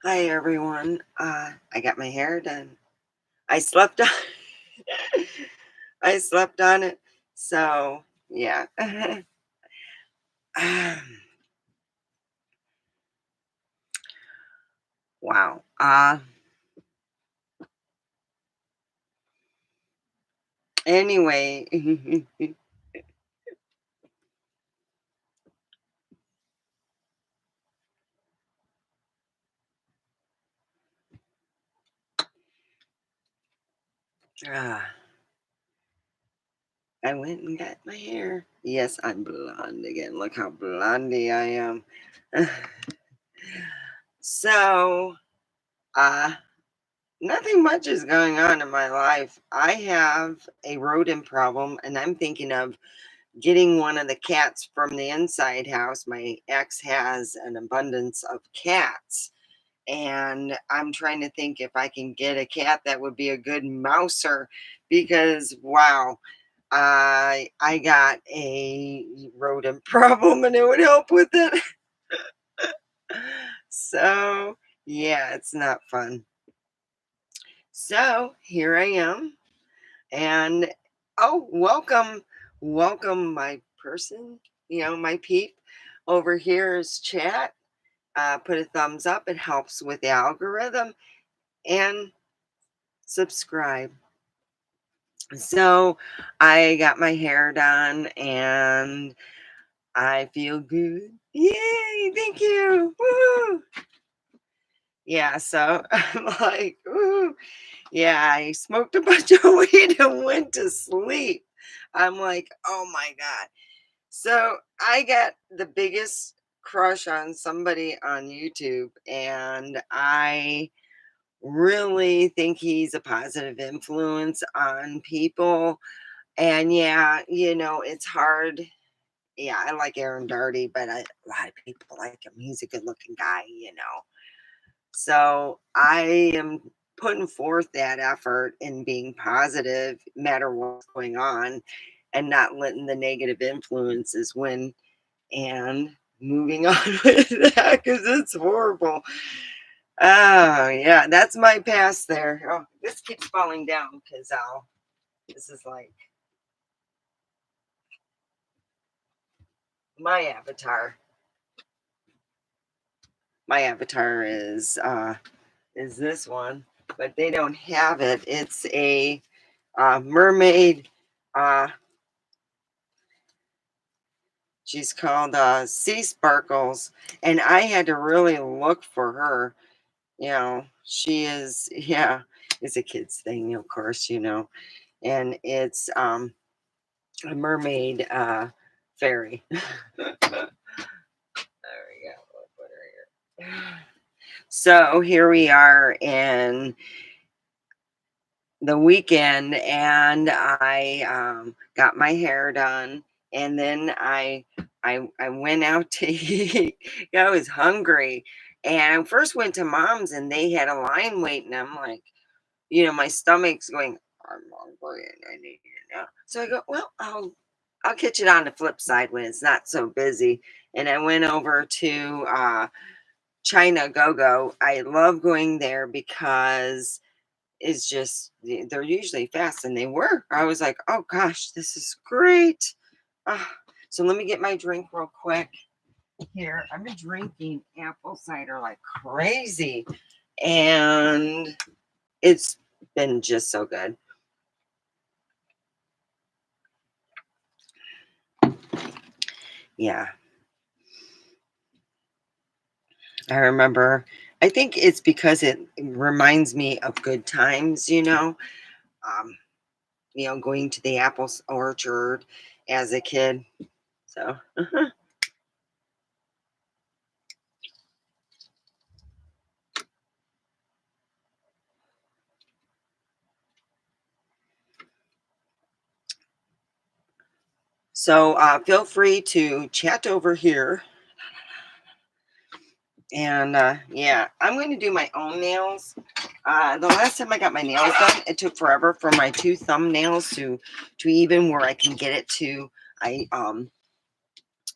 Hi everyone. I got my hair done. I slept on I slept on it. So yeah. Wow. Anyway. ah, I went and got my hair. Yes, I'm blonde again. Look how blondie I am. so uh nothing much is going on in my life. I have a rodent problem and I'm thinking of getting one of the cats from the inside house. My ex has an abundance of cats, and I'm trying to think if I can get a cat that would be a good mouser because wow, I got a rodent problem and it would help with it. So yeah, it's not fun. So here I am, and oh, welcome, my person, my peep. Over here is chat. Put a thumbs up, it helps with the algorithm, and subscribe. So, I got my hair done and I feel good. Yay, thank you. Woo! Yeah, so I'm like, ooh, yeah, I smoked a bunch of weed and went to sleep. I'm like, oh my God. So I got the biggest crush on somebody on YouTube, and I really think he's a positive influence on people. And yeah, it's hard. Yeah, I like Aaron Darty, but a lot of people like him. He's a good looking guy. So I am putting forth that effort in being positive, no matter what's going on, and not letting the negative influences win and moving on with that because it's horrible. Oh, yeah, that's my past there. Oh, this keeps falling down because this is like my avatar. My avatar is this one, but they don't have it. It's a mermaid. Uh, she's called Sea Sparkles, and I had to really look for her. She is, yeah, it's a kid's thing, of course. And it's a mermaid fairy. There we go. We'll put her here. So here we are in the weekend, and I got my hair done, and then I went out to eat. I was hungry, and I first went to Mom's, and they had a line waiting. I'm like, my stomach's going, I'm hungry and I need it now. So I go, well, I'll catch it on the flip side when it's not so busy. And I went over to China Go Go. I love going there because it's just they're usually fast, and they were. I was like, oh gosh, this is great. Ah, so let me get my drink real quick here. I've been drinking apple cider like crazy, and it's been just so good. Yeah, I remember. I think it's because it reminds me of good times. Um, going to the orchard as a kid. So, feel free to chat over here. And yeah, I'm going to do my own nails. The last time I got my nails done, it took forever for my two thumbnails to even where I can get it to. I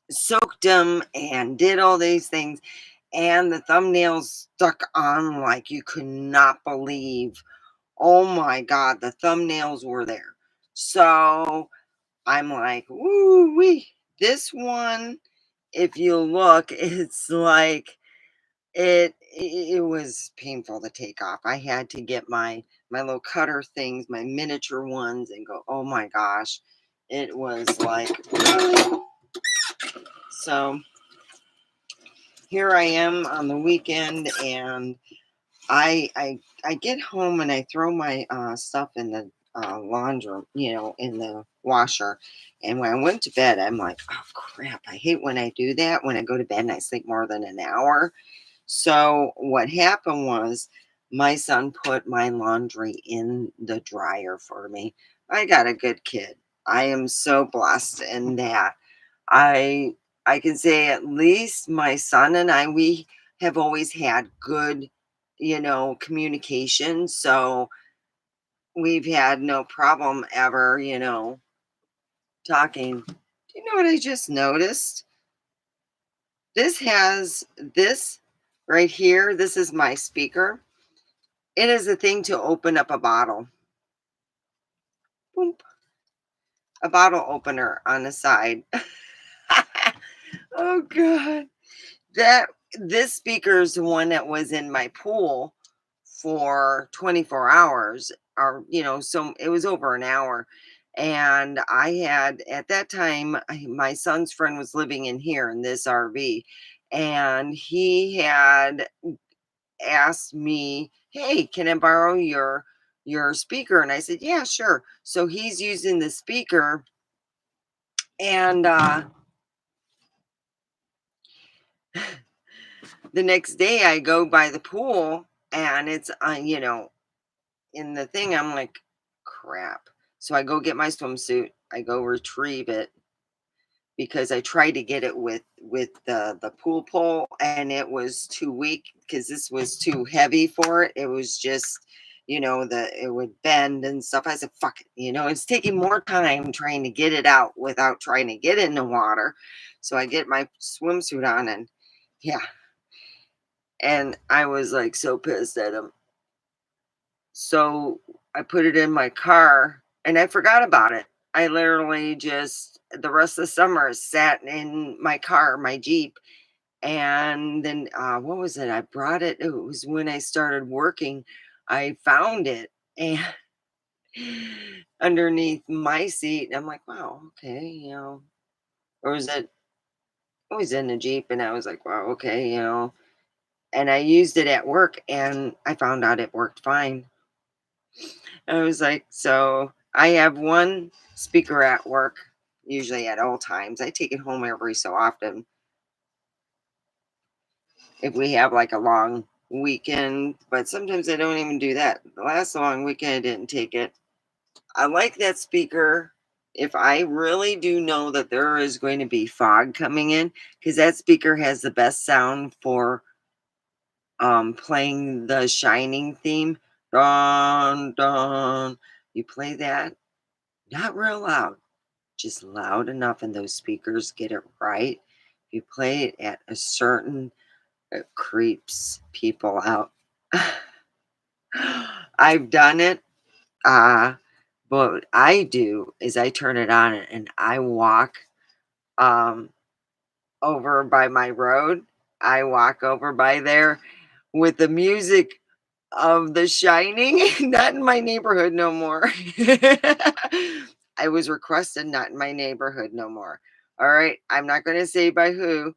soaked them and did all these things, and the thumbnails stuck on like you could not believe. Oh my God, the thumbnails were there. So I'm like, woo wee. This one, if you look, it's like it was painful to take off. I had to get my little cutter things, my miniature ones, and go, oh my gosh. It was like, really? So here I am on the weekend, and I get home and I throw my stuff in the laundry, in the washer. And when I went to bed, I'm like, oh crap! I hate when I do that. When I go to bed and I sleep more than an hour. So what happened was my son put my laundry in the dryer for me. I got a good kid. I am so blessed in that. I I can say at least my son and I, we have always had good, communication. So we've had no problem ever, talking. Do you know what I just noticed? This has this right here. This is my speaker. It is a thing to open up a bottle. Boom. A bottle opener on the side. Oh god. That this speaker is the one that was in my pool for 24 hours, or so it was over an hour. And I had at that time, my son's friend was living in here in this RV, and he had asked me, "Hey, can I borrow your speaker?" And I said, "Yeah, sure." So he's using the speaker, and the next day I go by the pool, and it's in the thing. I'm like, crap. So I go get my swimsuit. I go retrieve it because I tried to get it with the pool pole, and it was too weak because this was too heavy for it. It was just, the it would bend and stuff. I said, fuck it, it's taking more time trying to get it out without trying to get in the water. So I get my swimsuit on, and yeah, and I was like so pissed at him. So I put it in my car and I forgot about it. I literally just the rest of the summer sat in my car, my Jeep. And then what was it? I brought it. It was when I started working. I found it and underneath my seat. I'm like, wow, okay, or was it always in the Jeep? And I was like, wow, okay, and I used it at work and I found out it worked fine. I was like, so I have one speaker at work, usually at all times. I take it home every so often if we have like a long weekend, but sometimes I don't even do that. The last long weekend, I didn't take it. I like that speaker if I really do know that there is going to be fog coming in, because that speaker has the best sound for playing the Shining theme. Dun, dun. You play that, not real loud, just loud enough, and those speakers get it right. If you play it at a certain, it creeps people out. I've done it. Uh, but what I do is I turn it on and I walk um over by my road. I walk over by there with the music of The Shining, not in my neighborhood no more. I was requested not in my neighborhood no more. All right, I'm not going to say by who,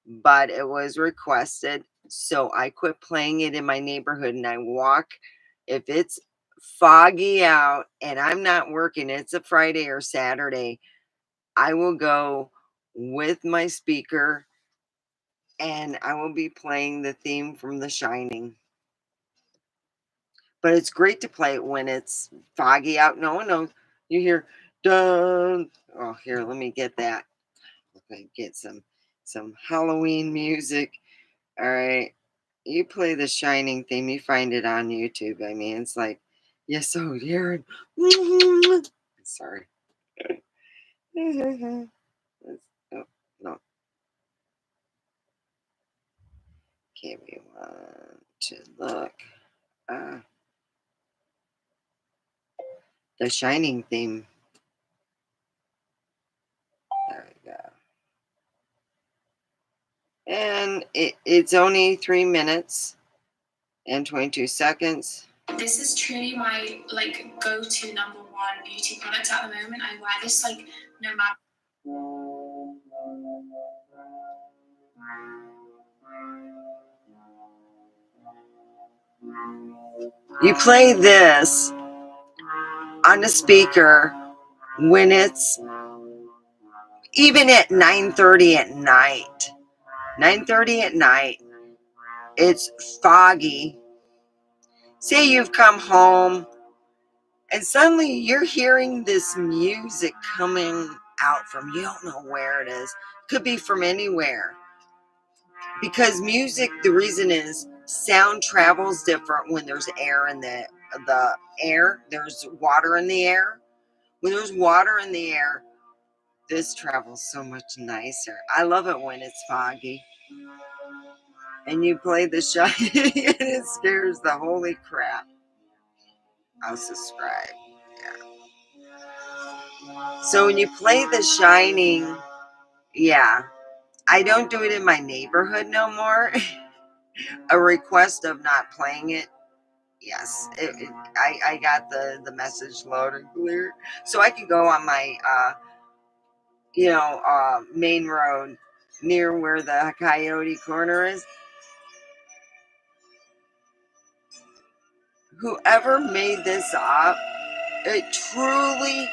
but it was requested. So I quit playing it in my neighborhood and I walk. If it's foggy out and I'm not working, it's a Friday or Saturday, I will go with my speaker and I will be playing the theme from The Shining. But it's great to play it when it's foggy out. No one knows. You hear dun. Oh, here, let me get that. Okay, get some Halloween music. All right. You play the Shining theme, you find it on YouTube. I mean, it's like, yes, oh dear. Sorry. Oh, no. Okay, we want to look. Uh, the Shining theme. There we go. And it's only 3 minutes and 22 seconds. This is truly my like go-to number one beauty product at the moment. I wear this like no matter. You play this on the speaker when it's even at 9:30 at night. 9:30 at night. It's foggy. Say you've come home and suddenly you're hearing this music coming out from you don't know where it is. Could be from anywhere. Because music, the reason is sound travels different when there's air in the air. There's water in the air. When there's water in the air, this travels so much nicer. I love it when it's foggy. And you play The Shining and it scares the holy crap. I'll subscribe. Yeah. So when you play The Shining, yeah, I don't do it in my neighborhood no more. A request of not playing it. Yes, I got the message loud and clear. So I can go on my, main road near where the Coyote Corner is. Whoever made this up, it truly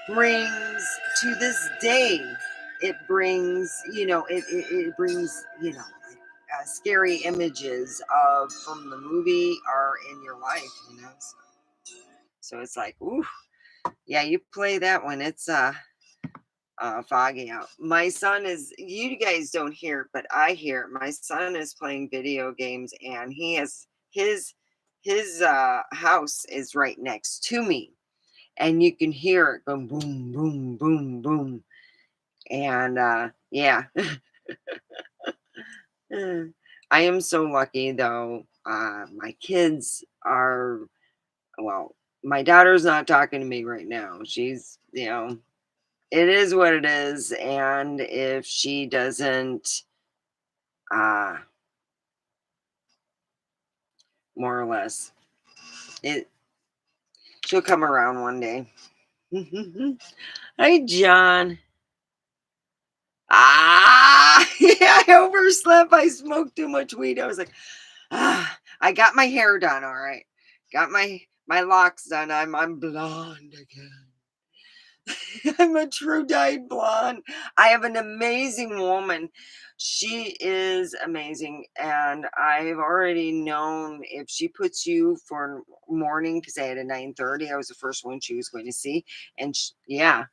brings to this day, it brings, it brings, scary images of from the movie or in your life, So it's like, ooh, yeah, you play that when it's foggy out. My son is, you guys don't hear it, but I hear it. My son is playing video games and he has his house is right next to me and you can hear it going boom, boom, boom, boom. And yeah. I am so lucky though. My kids are, well, my daughter's not talking to me right now. She's, it is what it is. And if she doesn't, uh, more or less, she'll come around one day. Hi, John. Yeah, I overslept. I smoked too much weed. I was like, I got my hair done. All right. Got my locks done. I'm blonde again. I'm a true dyed blonde. I have an amazing woman. She is amazing. And I've already known if she puts you for morning, because I had a 9:30, I was the first one she was going to see. And yeah.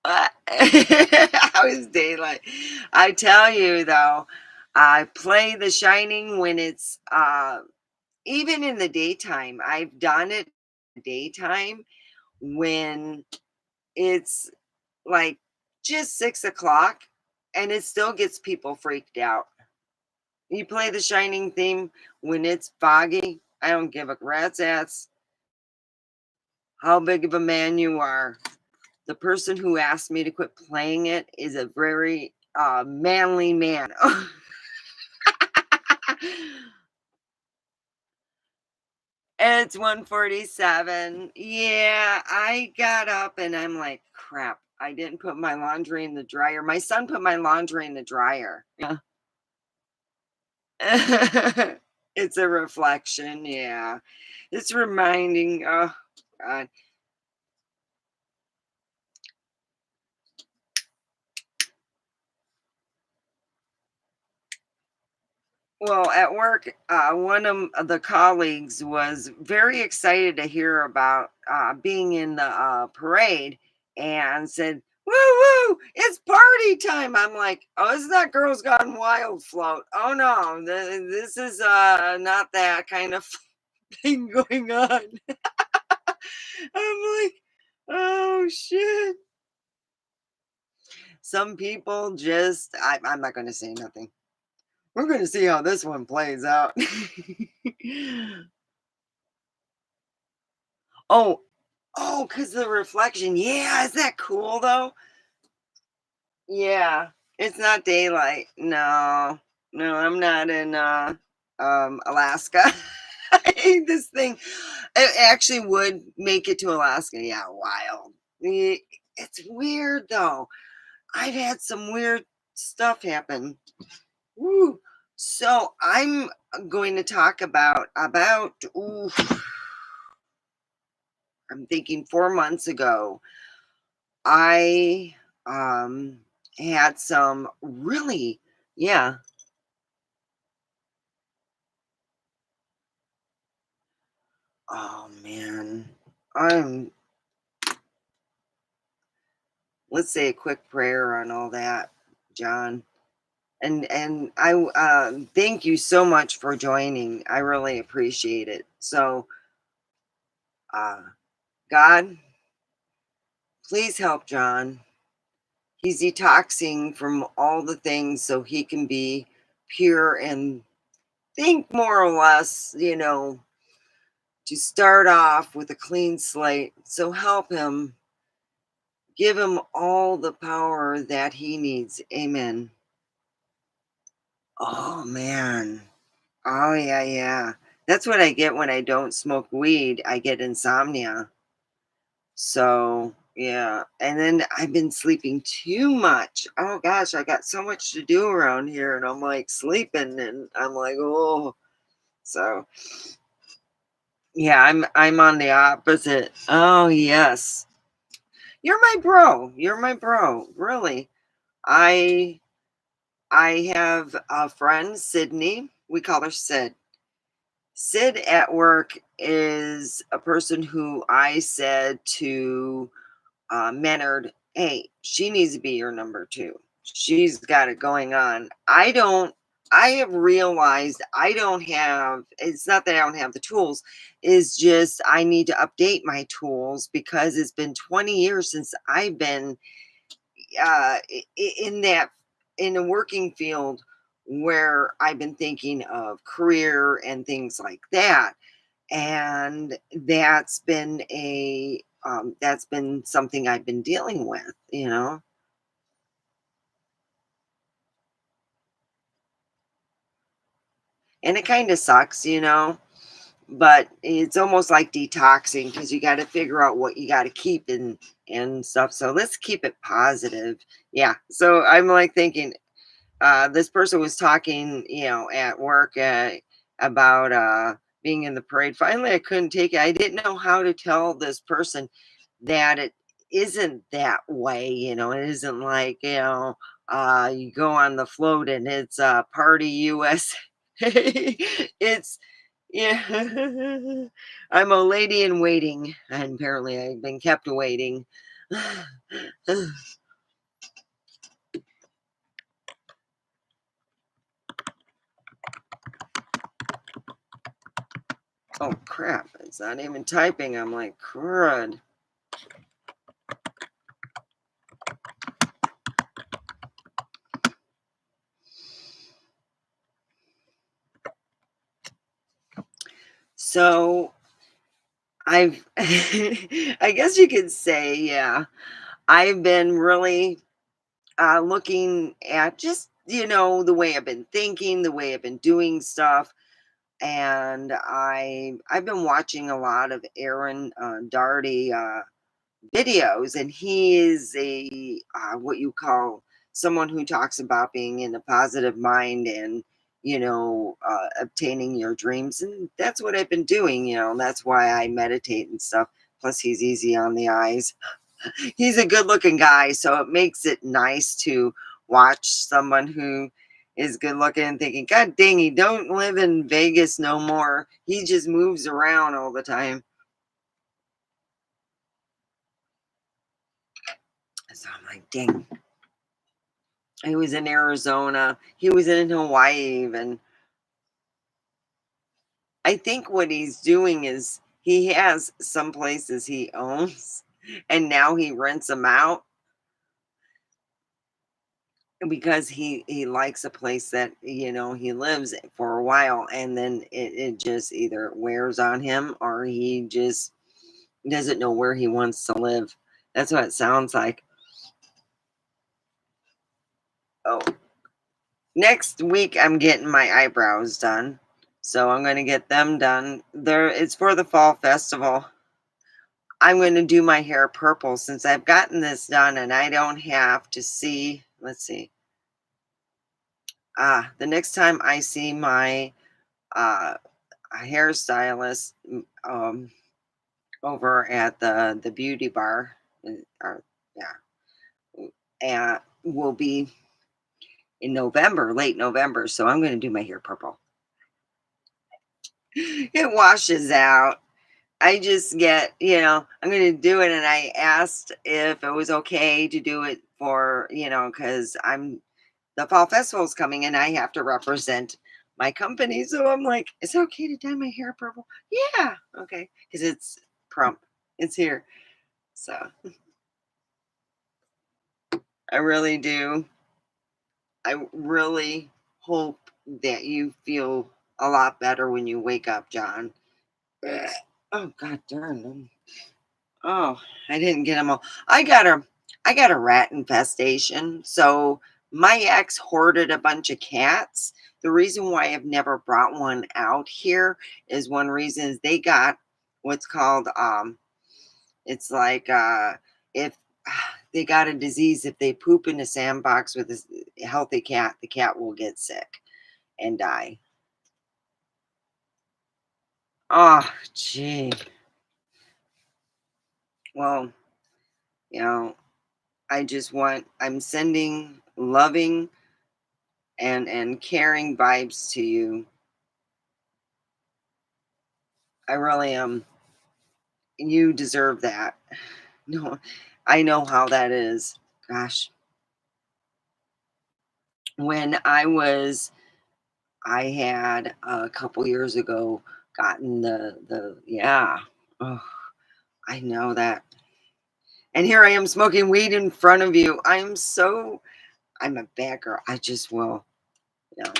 I was daylight. I tell you though, I play The Shining when it's even in the daytime. I've done it daytime when it's like just 6 o'clock and it still gets people freaked out. You play The Shining theme when it's foggy. I don't give a rat's ass how big of a man you are. The person who asked me to quit playing it is a very manly man. It's 1:47. Yeah, I got up and I'm like, crap, I didn't put my laundry in the dryer. My son put my laundry in the dryer. Yeah. It's a reflection. Yeah. It's reminding, oh, God. Well, at work, one of the colleagues was very excited to hear about being in the parade and said, woo woo, it's party time. I'm like, oh, it's not Girls Gone Wild float. Oh, no, this is not that kind of thing going on. I'm like, oh, shit. some people just, I'm not going to say nothing. We're going to see how this one plays out. Oh, oh, because the reflection. Yeah, is that cool though? Yeah, it's not daylight. No, no, I'm not in Alaska. I hate this thing. It actually would make it to Alaska. Yeah, wild. It's weird though. I've had some weird stuff happen. Woo. So I'm going to talk about ooh, I'm thinking 4 months ago. I had some really, yeah. Oh man. I'm Let's say a quick prayer on all that, John. And I thank you so much for joining. I really appreciate it. So uh God, please help John. He's detoxing from all the things so he can be pure and think more or less, to start off with a clean slate. So help him, give him all the power that he needs. Amen. Oh, man. Oh, yeah, yeah. That's what I get when I don't smoke weed. I get insomnia. So, yeah. And then I've been sleeping too much. Oh, gosh, I got so much to do around here. And I'm like sleeping and I'm like, oh. So, yeah, I'm on the opposite. Oh, yes. You're my bro. You're my bro. Really. I I have a friend, Sydney. We call her Sid. Sid at work is a person who I said to Menard, hey, she needs to be your number two. She's got it going on. I have realized I don't have, it's not that I don't have the tools, it's just I need to update my tools because it's been 20 years since I've been in that, in a working field where I've been thinking of career and things like that. And that's been something I've been dealing with. And it kind of sucks, but it's almost like detoxing because you got to figure out what you got to keep and stuff. So let's keep it positive. Yeah. So I'm like thinking, this person was talking, at work about being in the parade. Finally, I couldn't take it. I didn't know how to tell this person that it isn't that way. It isn't like, you go on the float and it's Party US. It's, yeah. I'm a lady in waiting, and apparently I've been kept waiting. Oh crap, it's not even typing. I'm like, crud. So I've, I guess you could say, yeah, I've been really looking at just, the way I've been thinking, the way I've been doing stuff. And I've been watching a lot of Aaron Darty videos, and he is a what you call someone who talks about being in a positive mind and obtaining your dreams, and that's what I've been doing. That's why I meditate and stuff. Plus he's easy on the eyes. He's a good looking guy, so it makes it nice to watch someone who is good looking and thinking, god dang, he don't live in Vegas no more, he just moves around all the time. So I'm like, dang. He was in Arizona. He was in Hawaii even. I think what he's doing is he has some places he owns and now he rents them out. because he likes a place that he lives for a while, and then it just either wears on him or he just doesn't know where he wants to live. That's what it sounds like. Oh, next week I'm getting my eyebrows done, so I'm going to get them done. There, it's for the fall festival. I'm going to do my hair purple since I've gotten this done and I don't have to see. Let's see. The next time I see my uh, hairstylist, over at the beauty bar, or yeah, and will be in November, late November. So I'm going to do my hair purple. It washes out. I just get, I'm going to do it. And I asked if it was okay to do it for, because the fall festival is coming and I have to represent my company. So I'm like, is it okay to dye my hair purple? Yeah. Okay. Because it's prompt, it's here. So I really do. I really hope that you feel a lot better when you wake up, John. Ugh. Oh, God darn them. Oh, I didn't get them all. I got a rat infestation. So my ex hoarded a bunch of cats. The reason why I've never brought one out here is one reason is they got what's called it's like if they got a disease, if they poop in a sandbox with a healthy cat, the cat will get sick and die. Oh, gee. Well, you know, I'm sending loving and caring vibes to you. I really am. You deserve that. No, I know how that is. Gosh, when I had a couple years ago gotten the yeah. Oh, I know that. And here I am smoking weed in front of you. I'm a bad girl. I just will, you know.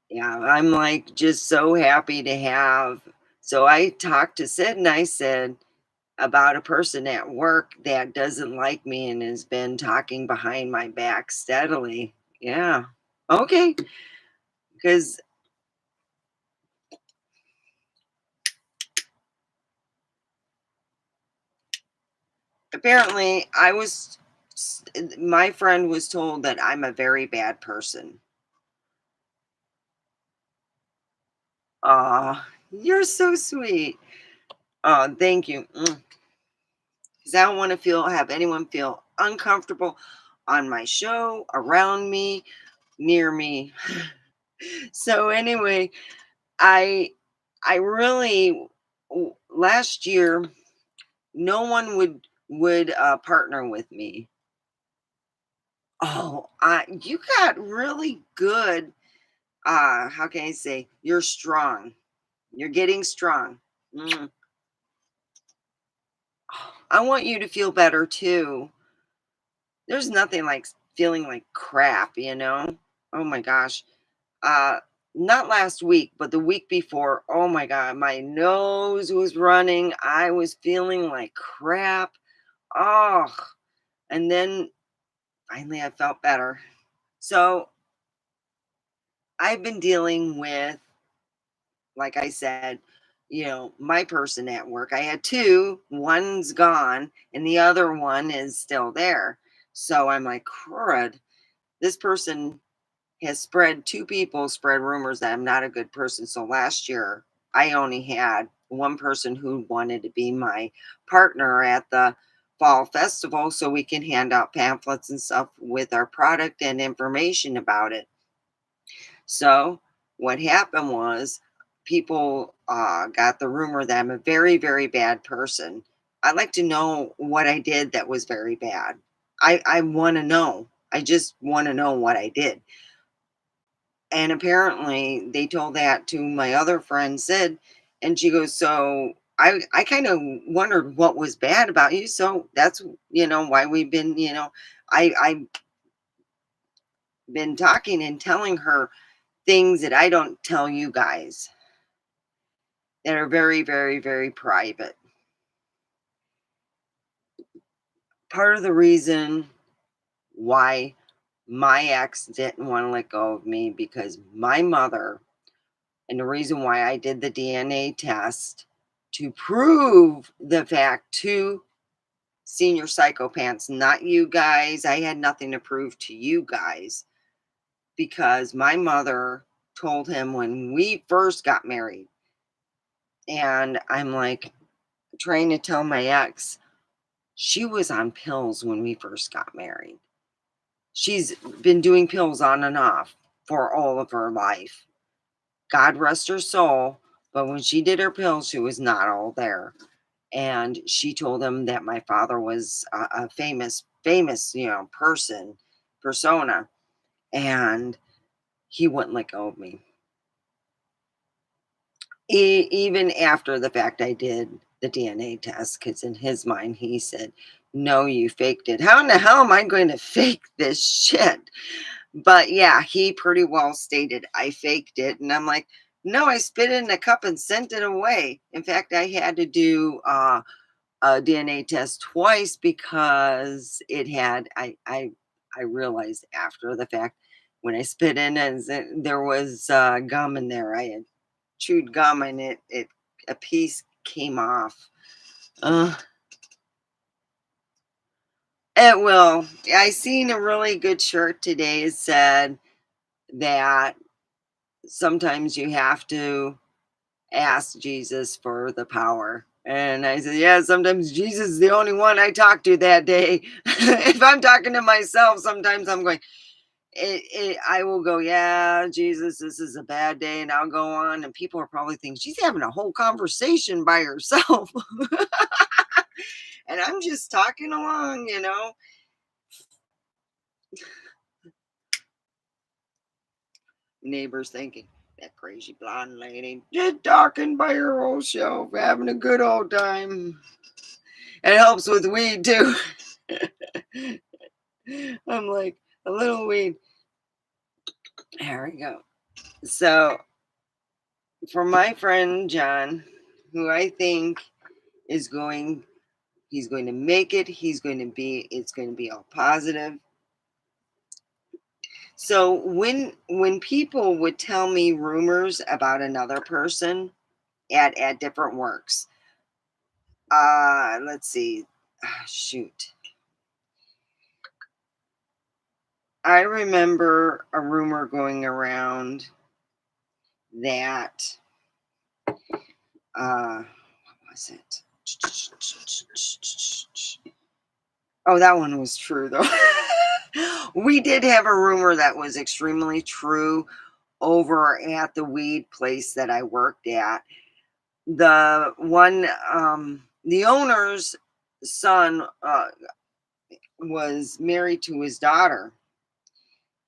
Yeah, I'm like just so happy to have. So I talked to Sid and I said about a person at work that doesn't like me and has been talking behind my back steadily. Yeah. Okay. Because apparently my friend was told that I'm a very bad person. Aw, you're so sweet. Oh, thank you. Because I don't want to have anyone feel uncomfortable on my show, around me, near me. So anyway, I I really last year no one would partner with me. Oh, you got really good. How can I say? You're strong. You're getting strong. Mm. I want you to feel better too. There's nothing like feeling like crap, you know? Oh my gosh. Uh Not last week, but the week before. Oh my god, my nose was running. I was feeling like crap. Oh, and then finally I felt better. So, I've been dealing with, like I said, my person at work. I had two, one's gone, and the other one is still there. So I'm like, crud, this person has two people spread rumors that I'm not a good person. So last year, I only had one person who wanted to be my partner at the fall festival so we can hand out pamphlets and stuff with our product and information about it. So what happened was people got the rumor that I'm a very, very bad person. I'd like to know what I did that was very bad. I want to know. I just want to know what I did. And apparently they told that to my other friend, Sid, and she goes, so I kind of wondered what was bad about you. So that's, why we've been, I've been talking and telling her things that I don't tell you guys that are very, very, very private. Part of the reason why my ex didn't want to let go of me because my mother, and the reason why I did the DNA test to prove the fact to senior psychopaths, not you guys. I had nothing to prove to you guys because my mother told him when we first got married, and I'm like trying to tell my ex, she was on pills when we first got married. She's been doing pills on and off for all of her life. God rest her soul. But when she did her pills, she was not all there. And she told him that my father was a famous, persona, and he wouldn't let go of me. Even after the fact I did the DNA test, because in his mind, he said, no, you faked it. How in the hell am I going to fake this shit? But yeah, he pretty well stated I faked it. And I'm like, no, I spit it in a cup and sent it away. In fact, I had to do a DNA test twice because it had, I realized after the fact when I spit in and there was gum in there. I had chewed gum and it a piece came off. Uh, it will. I seen a really good shirt today. It said that sometimes you have to ask Jesus for the power. And I said, yeah, sometimes Jesus is the only one I talk to that day. If I'm talking to myself, sometimes I'm going, I will go, yeah, Jesus, this is a bad day. And I'll go on. And people are probably thinking she's having a whole conversation by herself. And I'm just talking along. Neighbors thinking, that crazy blonde lady just talking by her old self, having a good old time. It helps with weed too. I'm like, a little weed. There we go. So, for my friend John, who I think is going, he's going to make it. It's going to be all positive. So when people would tell me rumors about another person at different works, let's see, shoot, I remember a rumor going around that what was it? Oh, that one was true though. We did have a rumor that was extremely true over at the weed place that I worked at. The owner's son was married to his daughter,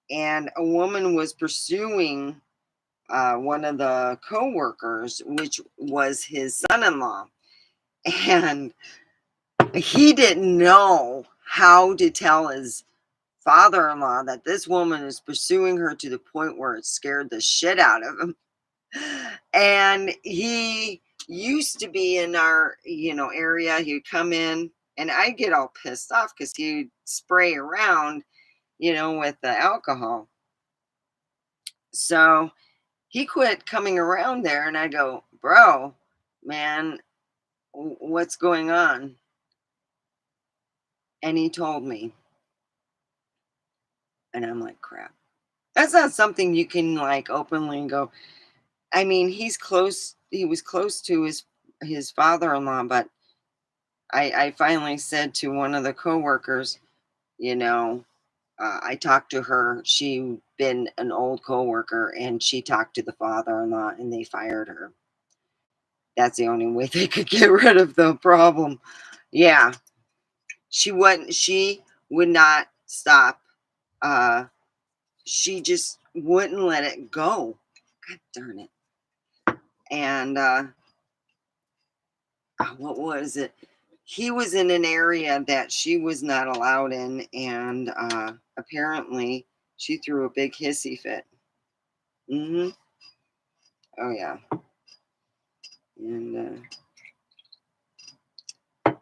and a woman was pursuing one of the co-workers, which was his son-in-law, and he didn't know how to tell his father-in-law that this woman is pursuing her to the point where it scared the shit out of him. And he used to be in our area. He'd come in and I'd get all pissed off because he'd spray around with the alcohol. So he quit coming around there, and I go, bro, man, what's going on? And he told me, and I'm like, crap. That's not something you can like openly go. I mean, he was close to his father-in-law, but I finally said to one of the coworkers, you know, I talked to her. She been an old coworker, and she talked to the father-in-law, and they fired her. That's the only way they could get rid of the problem. Yeah, she would not stop. Uh, she just wouldn't let it go. God darn it! And what was it? He was in an area that she was not allowed in, and apparently she threw a big hissy fit. Hmm. Oh yeah, and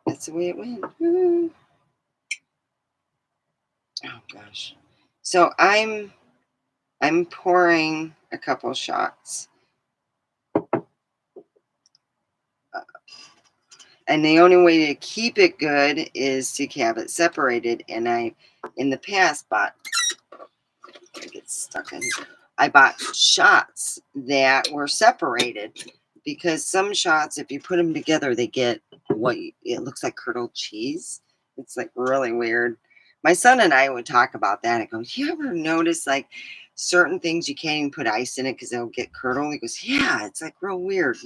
that's the way it went. Woo. Oh gosh. So I'm pouring a couple shots. And the only way to keep it good is to have it separated. And I, in the past, bought, I get stuck in, I bought shots that were separated because some shots, if you put them together, they get it looks like curdled cheese. It's like really weird. My son and I would talk about that. I go, do you ever notice like certain things you can't even put ice in it because they'll get curdled? He goes, yeah, it's like real weird.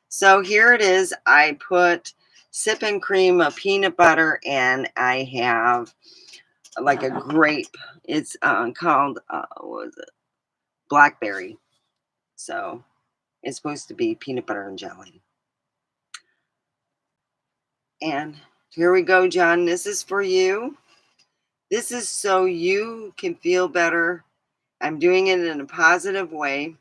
So here it is. I put sipping cream of peanut butter, and I have like a grape. It's called what was it? Blackberry. So it's supposed to be peanut butter and jelly. And here we go, John. This is for you. This is so you can feel better. I'm doing it in a positive way.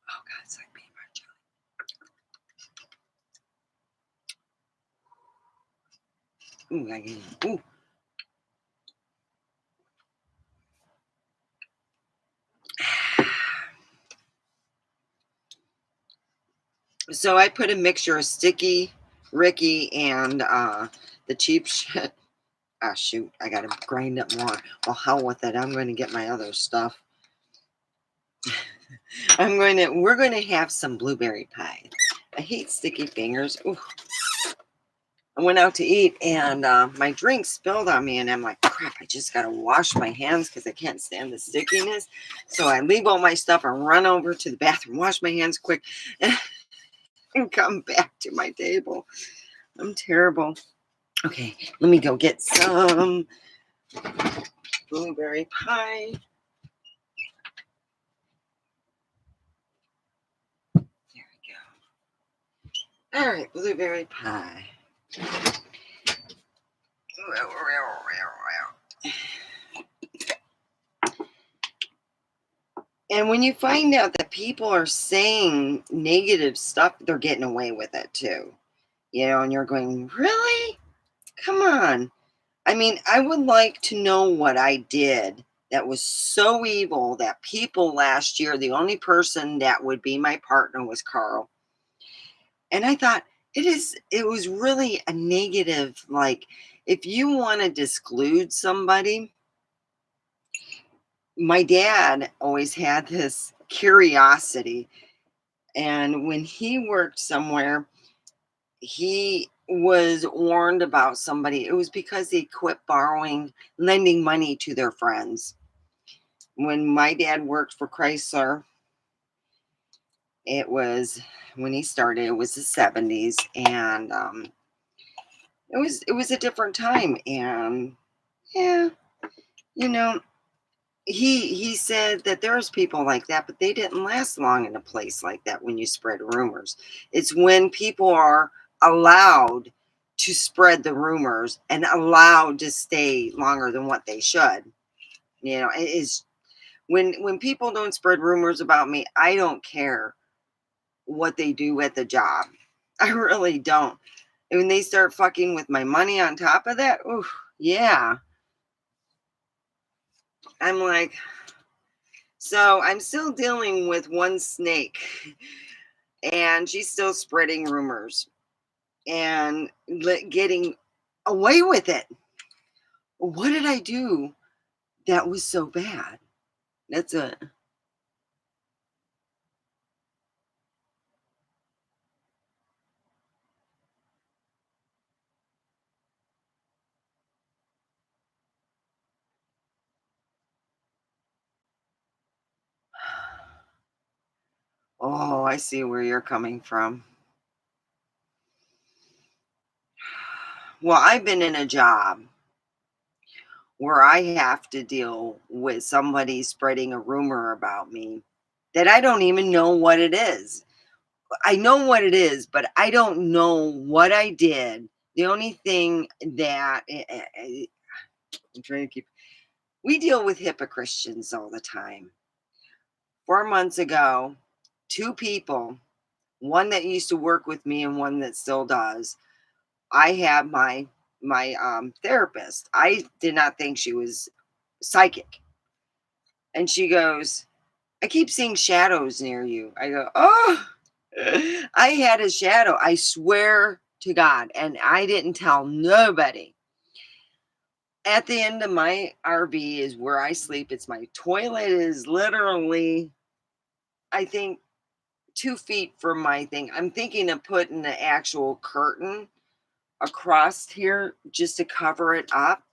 Oh God, it's like peanut butter and jelly. Ooh, I get it. Ooh. So I put a mixture of sticky Ricky and the cheap shit. Ah, shoot, I gotta grind up more. Well, hell with it. I'm going to get my other stuff. We're going to have some blueberry pie. I hate sticky fingers. Ooh. I went out to eat, and my drink spilled on me, and I'm like, crap, I just got to wash my hands because I can't stand the stickiness. So I leave all my stuff and run over to the bathroom, wash my hands quick, and come back to my table. I'm terrible. Okay, let me go get some blueberry pie. There we go. All right, blueberry pie. And when you find out that people are saying negative stuff, they're getting away with it too. And you're going, really? Come on. I mean, I would like to know what I did that was so evil that people last year, the only person that would be my partner was Carl. And I thought it was really a negative, like if you want to disclude somebody, my dad always had this curiosity. And when he worked somewhere, he was warned about somebody. It was because they quit lending money to their friends. When my dad worked for Chrysler, it was when he started, it was the 70s. And it was a different time. And yeah, you know, he said that there's people like that, but they didn't last long in a place like that when you spread rumors. It's when people are allowed to spread the rumors and allowed to stay longer than what they should. It is when people don't spread rumors about me, I don't care what they do at the job. I really don't. And when they start fucking with my money on top of that, oof, yeah. I'm like, so I'm still dealing with one snake, and she's still spreading rumors and getting away with it. What did I do that was so bad? That's it. Oh, I see where you're coming from. Well, I've been in a job where I have to deal with somebody spreading a rumor about me that I don't even know what it is. I know what it is, but I don't know what I did. The only thing that I'm trying to keep, we deal with Christians all the time. 4 months ago, two people, one that used to work with me and one that still does. I have my therapist. I did not think she was psychic, and she goes, "I keep seeing shadows near you." I go, "Oh, I had a shadow. I swear to God, and I didn't tell nobody." At the end of my RV is where I sleep. It's my toilet is literally, I think, 2 feet from my thing. I'm thinking of putting an actual curtain across here just to cover it up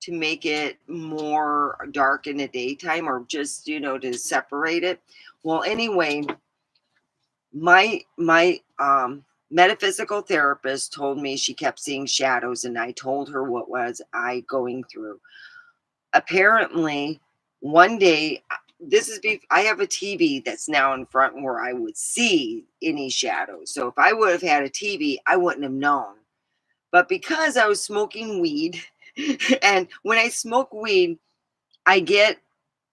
to make it more dark in the daytime, or just, to separate it. Well, anyway, my metaphysical therapist told me she kept seeing shadows, and I told her what was I going through. Apparently, one day, I have a TV that's now in front where I would see any shadows. So if I would have had a TV, I wouldn't have known. But because I was smoking weed, and when I smoke weed, I get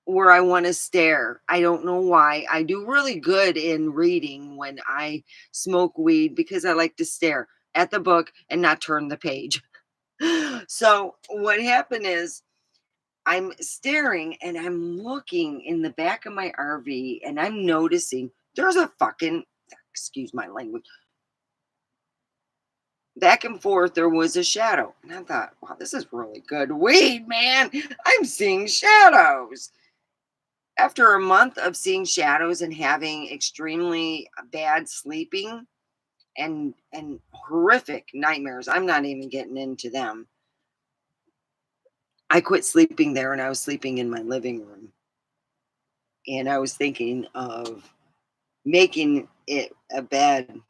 where I want to stare. I don't know why. I do really good in reading when I smoke weed because I like to stare at the book and not turn the page. So what happened is I'm staring and I'm looking in the back of my RV and I'm noticing there's a fucking, excuse my language, back and forth there was a shadow. And I thought, wow, this is really good weed, man. I'm seeing shadows. After a month of seeing shadows and having extremely bad sleeping and horrific nightmares, I'm not even getting into them. I quit sleeping there and I was sleeping in my living room. And I was thinking of making it a bed.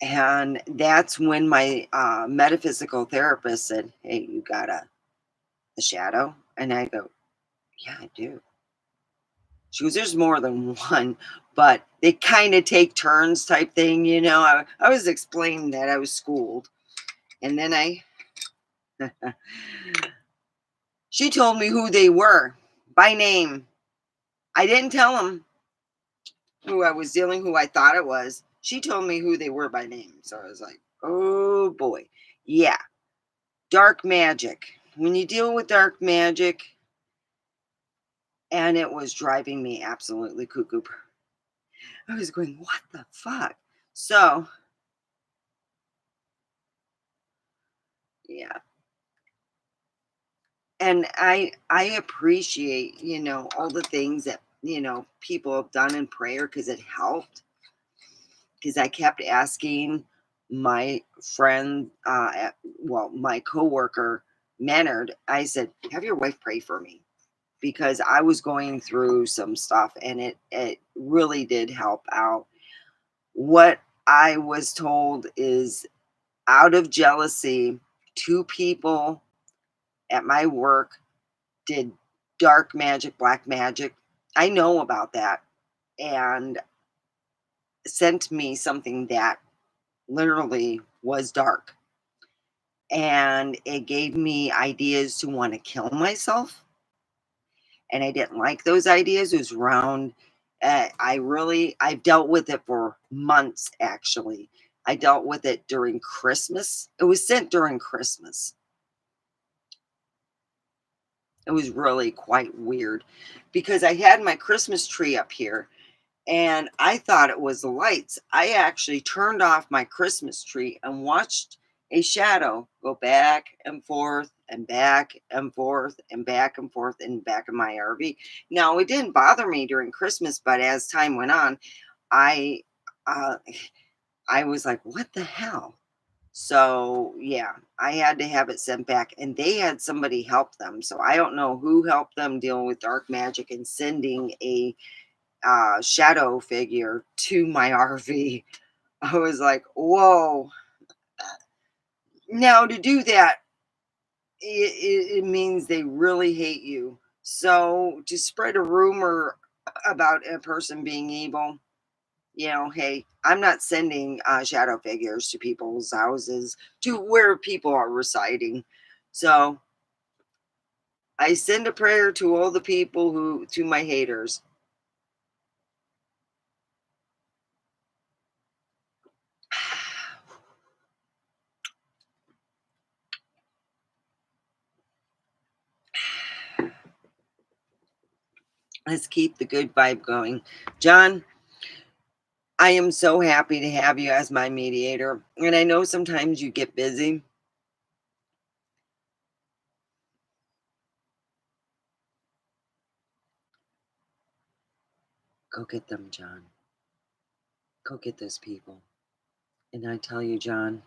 And that's when my metaphysical therapist said, "Hey, you got a shadow?" And I go, "Yeah, I do." She goes, "There's more than one, but they kind of take turns type thing, you know." I was explaining that I was schooled. And then she told me who they were by name. I didn't tell them who I was dealing, who I thought it was. She told me who they were by name. So I was like, oh boy. Yeah. Dark magic. When you deal with dark magic, and it was driving me absolutely cuckoo. I was going, what the fuck? So, yeah. And I appreciate, all the things that, people have done in prayer because it helped. Because I kept asking my friend, my coworker, Menard, I said, have your wife pray for me. Because I was going through some stuff and it really did help out. What I was told is out of jealousy, two people at my work did dark magic, black magic. I know about that, and sent me something that literally was dark. And it gave me ideas to want to kill myself. And I didn't like those ideas. It was around, I've dealt with it for months actually. I dealt with it during Christmas. It was sent during Christmas. It was really quite weird because I had my Christmas tree up here and I thought it was the lights. I actually turned off my Christmas tree and watched a shadow go back and forth and back and forth and back and forth in the back of my RV. Now, it didn't bother me during Christmas, but as time went on, I uh, I was like, "What the hell?" So, yeah, I had to have it sent back, and they had somebody help them. So I don't know who helped them deal with dark magic and sending a shadow figure to my RV. I was like, whoa. Now, to do that, it means they really hate you. So to spread a rumor about a person being evil, hey, I'm not sending shadow figures to people's houses to where people are residing. So I send a prayer to all the people to my haters. Let's keep the good vibe going. John, I am so happy to have you as my mediator. And I know sometimes you get busy. Go get them, John. Go get those people. And I tell you, John,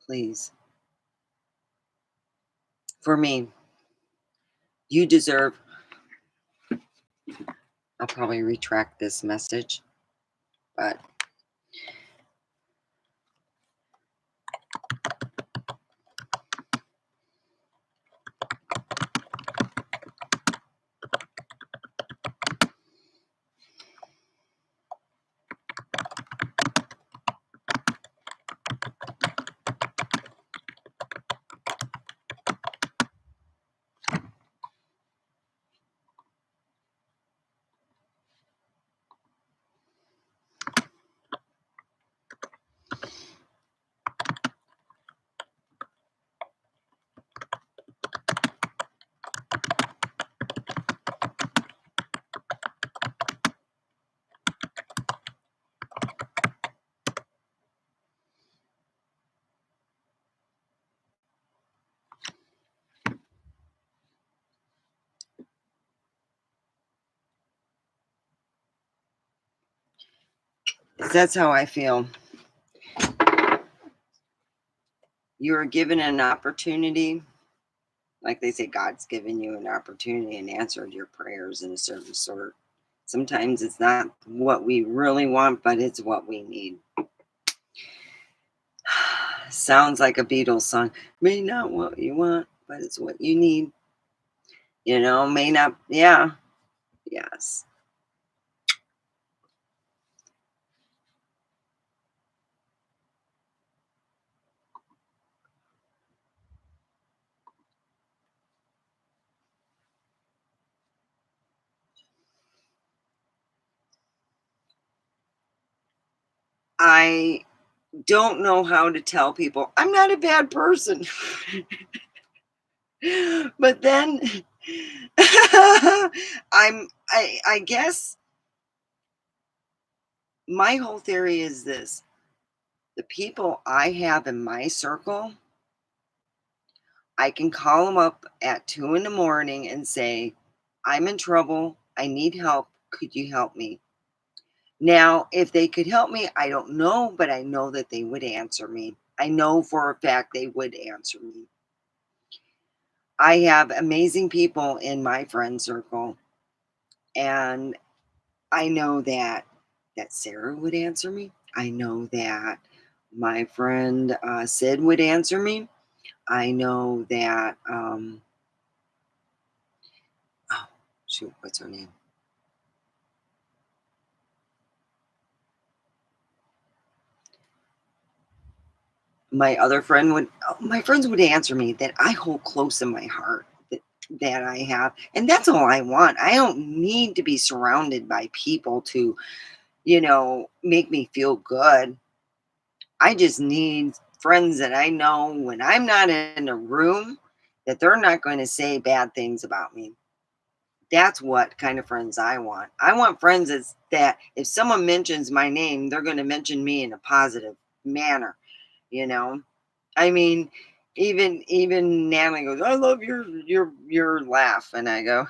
please, for me, you deserve. I'll probably retract this message, but that's how I feel. You are given an opportunity. Like they say, God's given you an opportunity and answered your prayers in a certain sort. Sometimes it's not what we really want, but it's what we need. Sounds like a Beatles song. May not what you want, but it's what you need. May not. Yeah. Yes. I don't know how to tell people I'm not a bad person. But then I guess my whole theory is this. The people I have in my circle, I can call them up at 2 in the morning and say, I'm in trouble. I need help. Could you help me? Now, if they could help me, I don't know, but I know that they would answer me. I know for a fact they would answer me. I have amazing people in my friend circle, and I know that Sarah would answer me. I know that my friend Sid would answer me. I know that oh shoot, what's her name? My friends would answer me that I hold close in my heart that I have. And that's all I want. I don't need to be surrounded by people to, make me feel good. I just need friends that I know when I'm not in a room that they're not going to say bad things about me. That's what kind of friends I want. I want friends that if someone mentions my name, they're going to mention me in a positive manner, you know? I mean, even Natalie goes, "I love your laugh," and I go,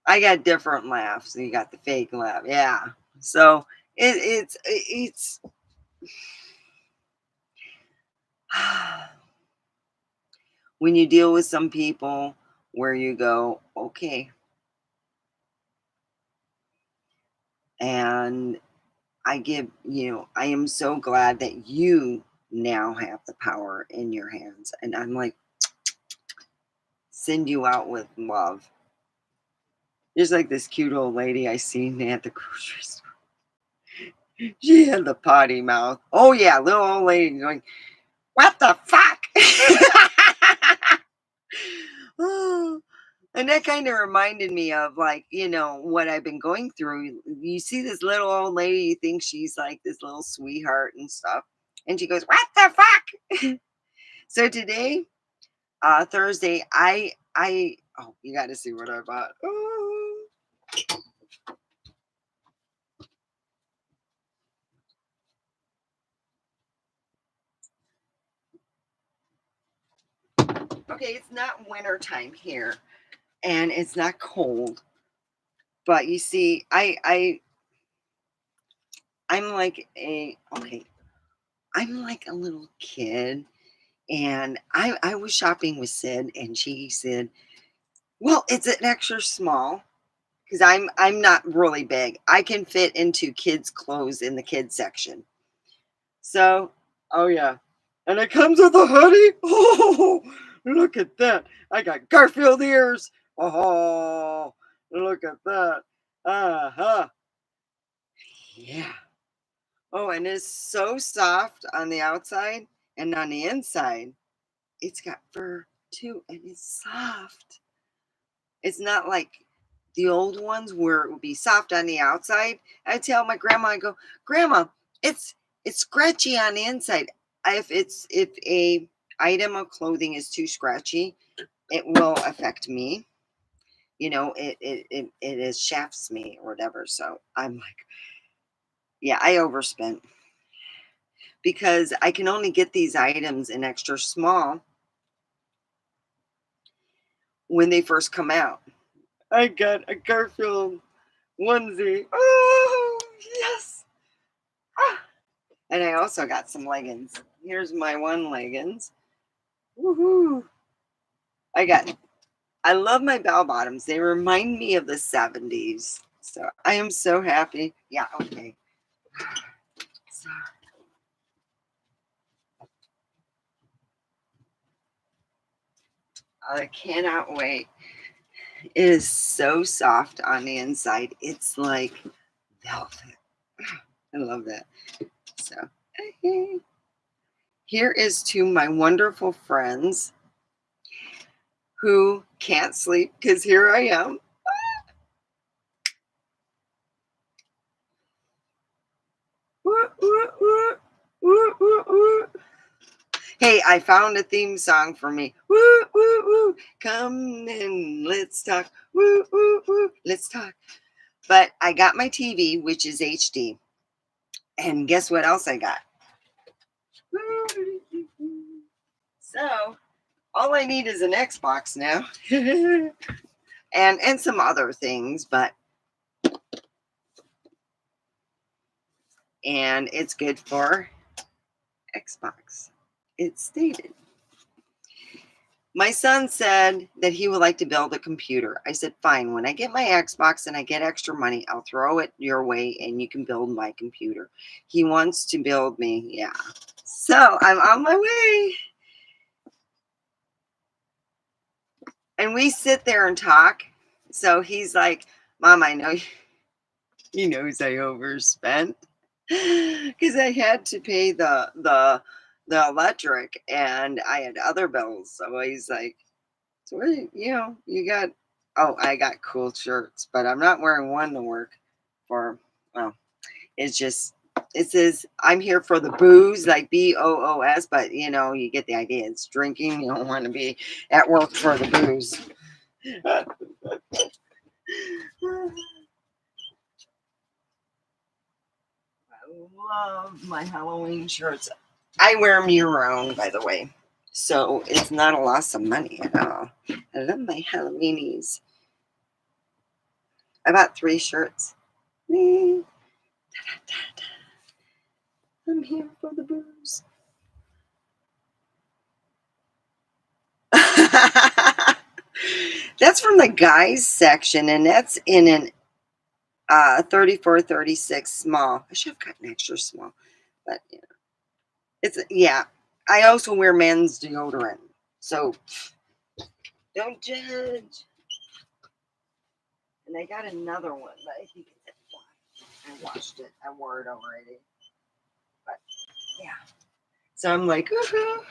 "I got different laughs. You got the fake laugh, yeah." So it's when you deal with some people where you go, okay, and I am so glad that you now have the power in your hands. And I'm like, send you out with love. There's like this cute old lady I seen at the grocery store. She had the potty mouth. Oh yeah, little old lady going, what the fuck? Oh, and that kind of reminded me of like, what I've been going through. You see this little old lady, you think she's like this little sweetheart and stuff. And she goes, what the fuck? So today, Thursday, oh, you got to see what I bought. Oh. Okay, it's not winter time here and it's not cold. But you see, I'm like I'm like a little kid, and I was shopping with Sid, and she said, "Well, it's an extra small because I'm not really big. I can fit into kids' clothes in the kids section." So, oh yeah, and it comes with a hoodie. Oh, look at that! I got Garfield ears. Oh, look at that. Uh-huh. Yeah. Oh, and it's so soft on the outside and on the inside. It's got fur too, and it's soft. It's not like the old ones where it would be soft on the outside. I tell my grandma, I go, Grandma, it's scratchy on the inside. If a item of clothing is too scratchy, it will affect me. It is shafts me or whatever. So I'm like, yeah, I overspent because I can only get these items in extra small when they first come out. I got a Garfield onesie. Oh, yes. Ah. And I also got some leggings. Here's my one leggings. Woohoo. I love my bell bottoms. They remind me of the 70s. So I am so happy. Yeah, okay. So, I cannot wait. It is so soft on the inside. It's like velvet. I love that. So, here is to my wonderful friends who can't sleep because here I am. Hey, I found a theme song for me. Woo, woo, woo. Come in, let's talk. Woo, woo, woo. Let's talk. But I got my TV, which is HD. And guess what else I got? So, all I need is an Xbox now. and some other things, and it's good for Xbox. It's stated. My son said that he would like to build a computer. I said, fine. When I get my Xbox and I get extra money, I'll throw it your way and you can build my computer. He wants to build me. Yeah. So I'm on my way. And we sit there and talk. So he's like, Mom, I know he knows I overspent because I had to pay the electric and I had other bills. So he's like, so what, you got, oh, I got cool shirts, but I'm not wearing one to work for, well, it's just, it says, I'm here for the booze, like BOOS, but you get the idea. It's drinking. You don't want to be at work for the booze. I love my Halloween shirts. I wear them year round, by the way. So it's not a loss of money at all. I love my Halloweenies. I bought 3 shirts. I'm here for the booze. That's from the guys section, and that's in an 34, 36 small. I should have gotten extra small, but you know, it's yeah. I also wear men's deodorant, so don't judge. And I got another one, but I think it's I washed it. I wore it already, but yeah. So I'm like, woohoo.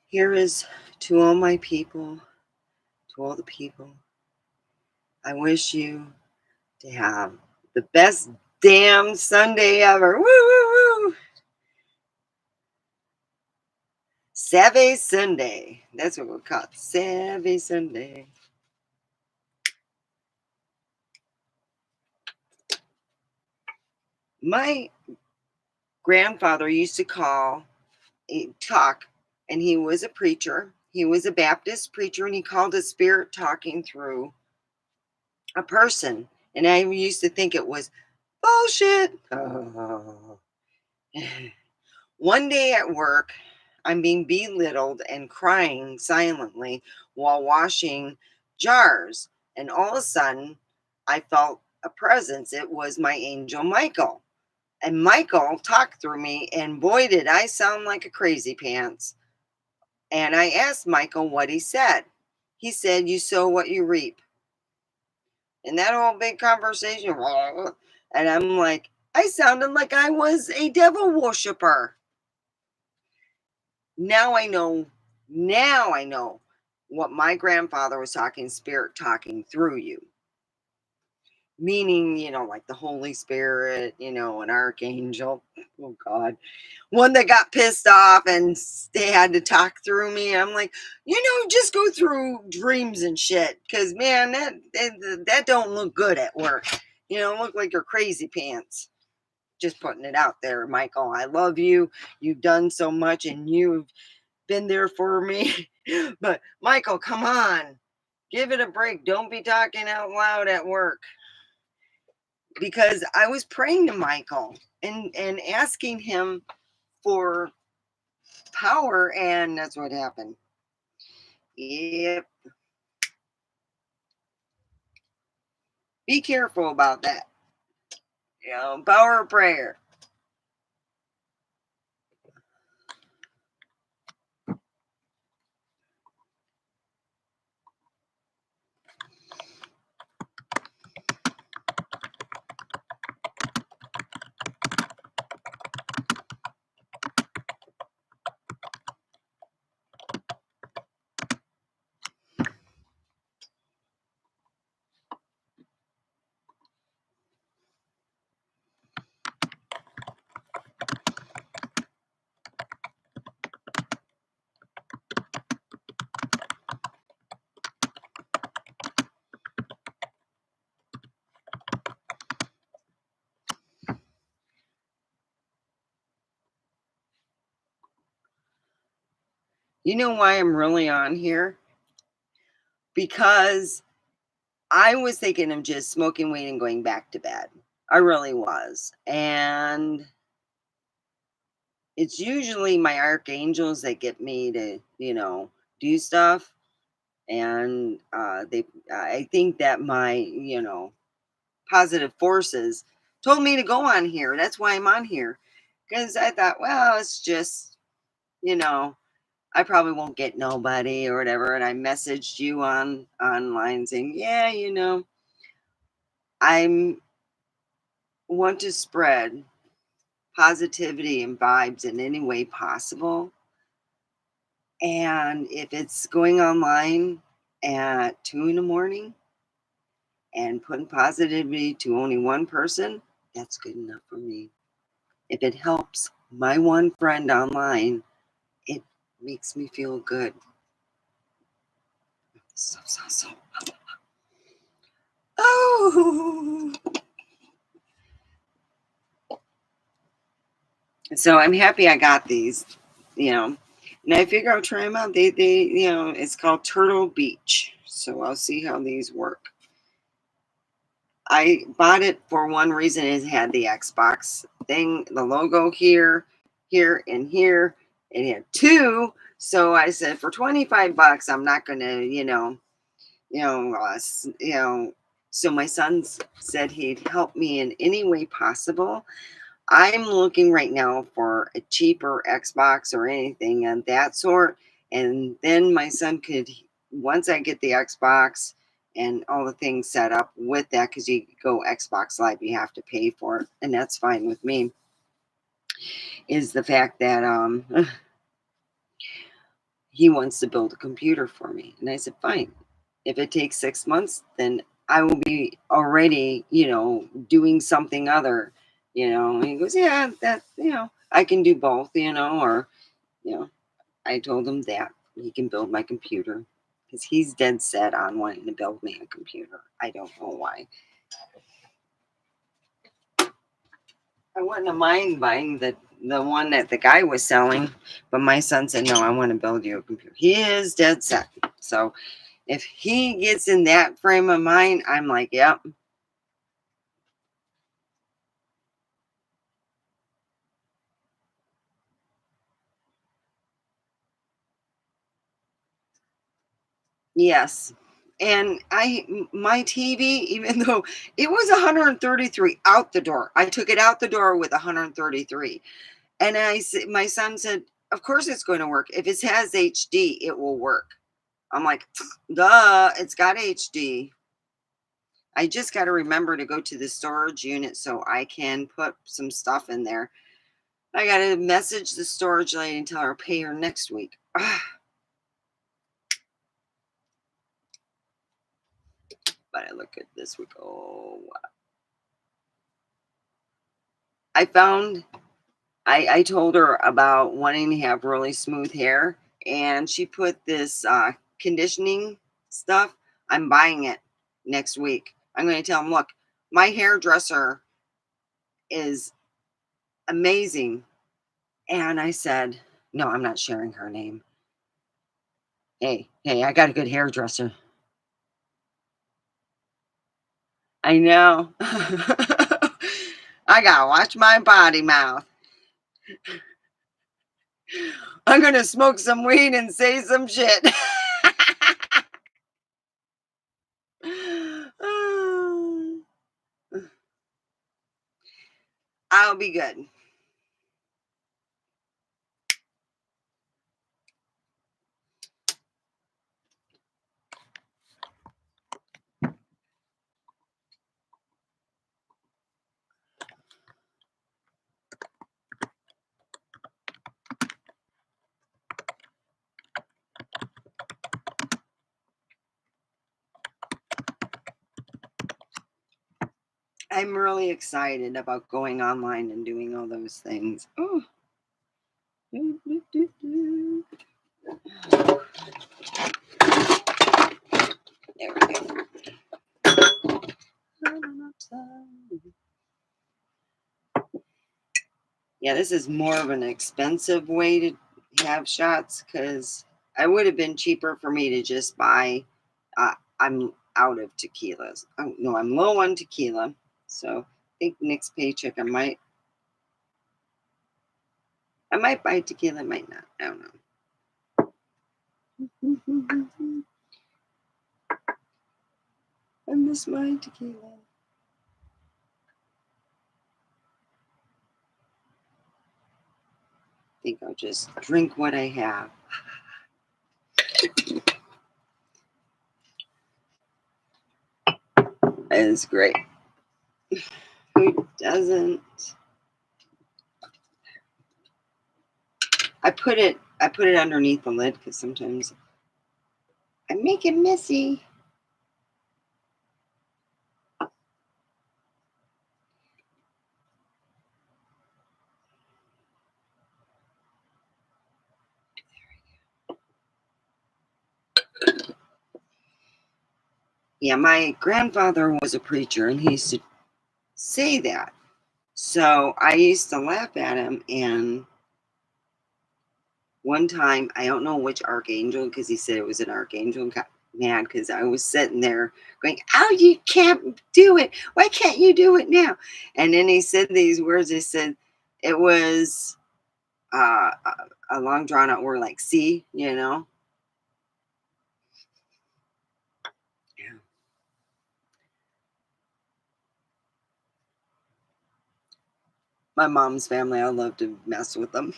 Here is to all my people, to all the people. I wish you to have the best damn Sunday ever. Woo, woo, woo. Savvy Sunday. That's what we'll call it. Savvy Sunday. My grandfather used to talk, and he was a preacher. He was a Baptist preacher, and he called it spirit talking through a person. And I used to think it was bullshit. Oh. One day at work, I'm being belittled and crying silently while washing jars. And all of a sudden, I felt a presence. It was my angel Michael. And Michael talked through me, and boy, did I sound like a crazy pants. And I asked Michael what he said. He said, "You sow what you reap." And that whole big conversation, and I'm like, I sounded like I was a devil worshiper. Now I know, now I know what my grandfather was talking, spirit talking through you. Meaning, like the Holy Spirit, an archangel. Oh God. One that got pissed off and they had to talk through me. I'm like, just go through dreams and shit. Cause man, that don't look good at work. Look like you're crazy pants. Just putting it out there, Michael. I love you. You've done so much and you've been there for me. But Michael, come on. Give it a break. Don't be talking out loud at work. Because I was praying to Michael and asking him for power, and that's what happened. Yep. Be careful about that. Power of prayer. You know why I'm really on here? Because I was thinking of just smoking weed and going back to bed. I really was. And it's usually my archangels that get me to, do stuff. And I think that my, positive forces told me to go on here. That's why I'm on here. Because I thought, well, it's just, I probably won't get nobody or whatever. And I messaged you online saying, yeah, I'm want to spread positivity and vibes in any way possible. And if it's going online at 2 in the morning and putting positivity to only one person, that's good enough for me. If it helps my one friend online, it makes me feel good. So. Oh. So I'm happy I got these, and I figure I'll try them out. They, it's called Turtle Beach. So I'll see how these work. I bought it for one reason. It had the Xbox thing, the logo here, and here. It had two So I said, for 25 bucks, I'm not going to, so my said he'd help me in any way possible. I'm looking right now for a cheaper Xbox or anything of that sort. And then my son could, once I get the Xbox and all the things set up with that, because you go Xbox Live, you have to pay for it. And that's fine with me, is the fact that he wants to build a computer for me. And I said, fine. If it takes 6 months, then I will be already, doing something other, And he goes, yeah, I can do both, or, you know, I told him that he can build my computer because he's dead set on wanting to build me a computer. I don't know why. I wouldn't mind buying the one that the guy was selling, but my son said, no, I want to build you a computer. He is dead set. So if he gets in that frame of mind, I'm like, yep. Yes. And my TV, even though it was 133 out the door, I took it out the door with 133. And my son said, of course it's going to work. If it has HD, it will work. I'm like, duh, it's got HD. I just got to remember to go to the storage unit so I can put some stuff in there. I got to message the storage lady and tell her I'll pay her next week. But I look at this week. Oh, wow. I found, I told her about wanting to have really smooth hair, and she put this conditioning stuff. I'm buying it next week. I'm going to tell them, look, my hairdresser is amazing. And I said, no, I'm not sharing her name. Hey, I got a good hairdresser. I know. I gotta watch my body mouth. I'm gonna smoke some weed and say some shit. I'll be good. I'm really excited about going online and doing all those things. Oh. There we go. Yeah, this is more of an expensive way to have shots because I would have been cheaper for me to just buy. I'm out of tequilas. Oh, no, I'm low on tequila. So I think next paycheck I might buy tequila, I might not. I don't know. I miss my tequila. I think I'll just drink what I have. It's great. Who doesn't? I put it underneath the lid because sometimes I make it messy. Yeah, my grandfather was a preacher and he used to say that. So I used to laugh at him. And one time, I don't know which archangel, because he said it was an archangel, got mad because I was sitting there going, oh, you can't do it. Why can't you do it now? And then he said these words. He said, it was a long drawn out word like see, you know? Yeah. My mom's family, I love to mess with them.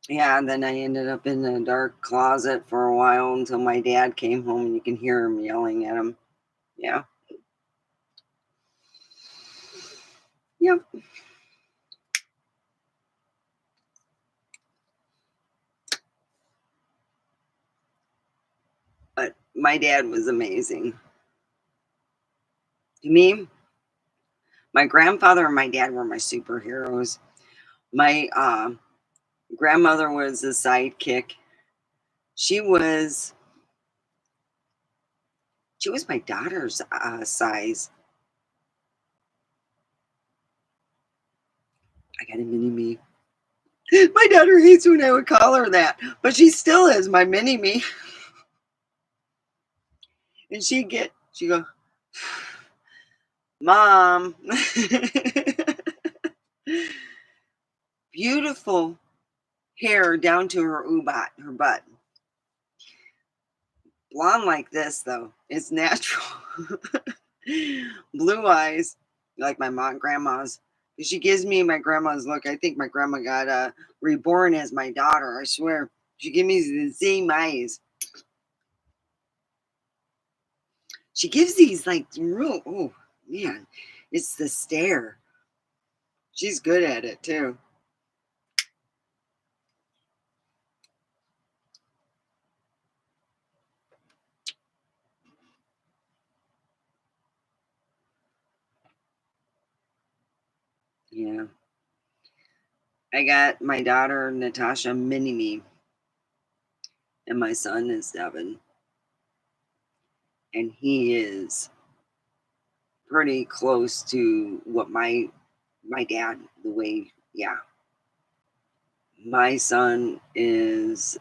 Yeah, and then I ended up in a dark closet for a while until my dad came home and you can hear him yelling at him. Yeah. Yep. But my dad was amazing. To me, my grandfather and my dad were my superheroes. My grandmother was a sidekick. She was she was my daughter's size. I got a mini me. My daughter hates when I would call her that, but she still is my mini me. And she go, Mom. Beautiful hair down to her ubot, her butt. Blonde like this though, it's natural. Blue eyes, like my mom, grandma's. She gives me my grandma's look. I think my grandma got reborn as my daughter. I swear, she gives me the same eyes. She gives these like real. Oh man, it's the stare. She's good at it too. Yeah, I got my daughter Natasha mini me, and my son is Devin, and he is pretty close to what my dad. The way, yeah, my son is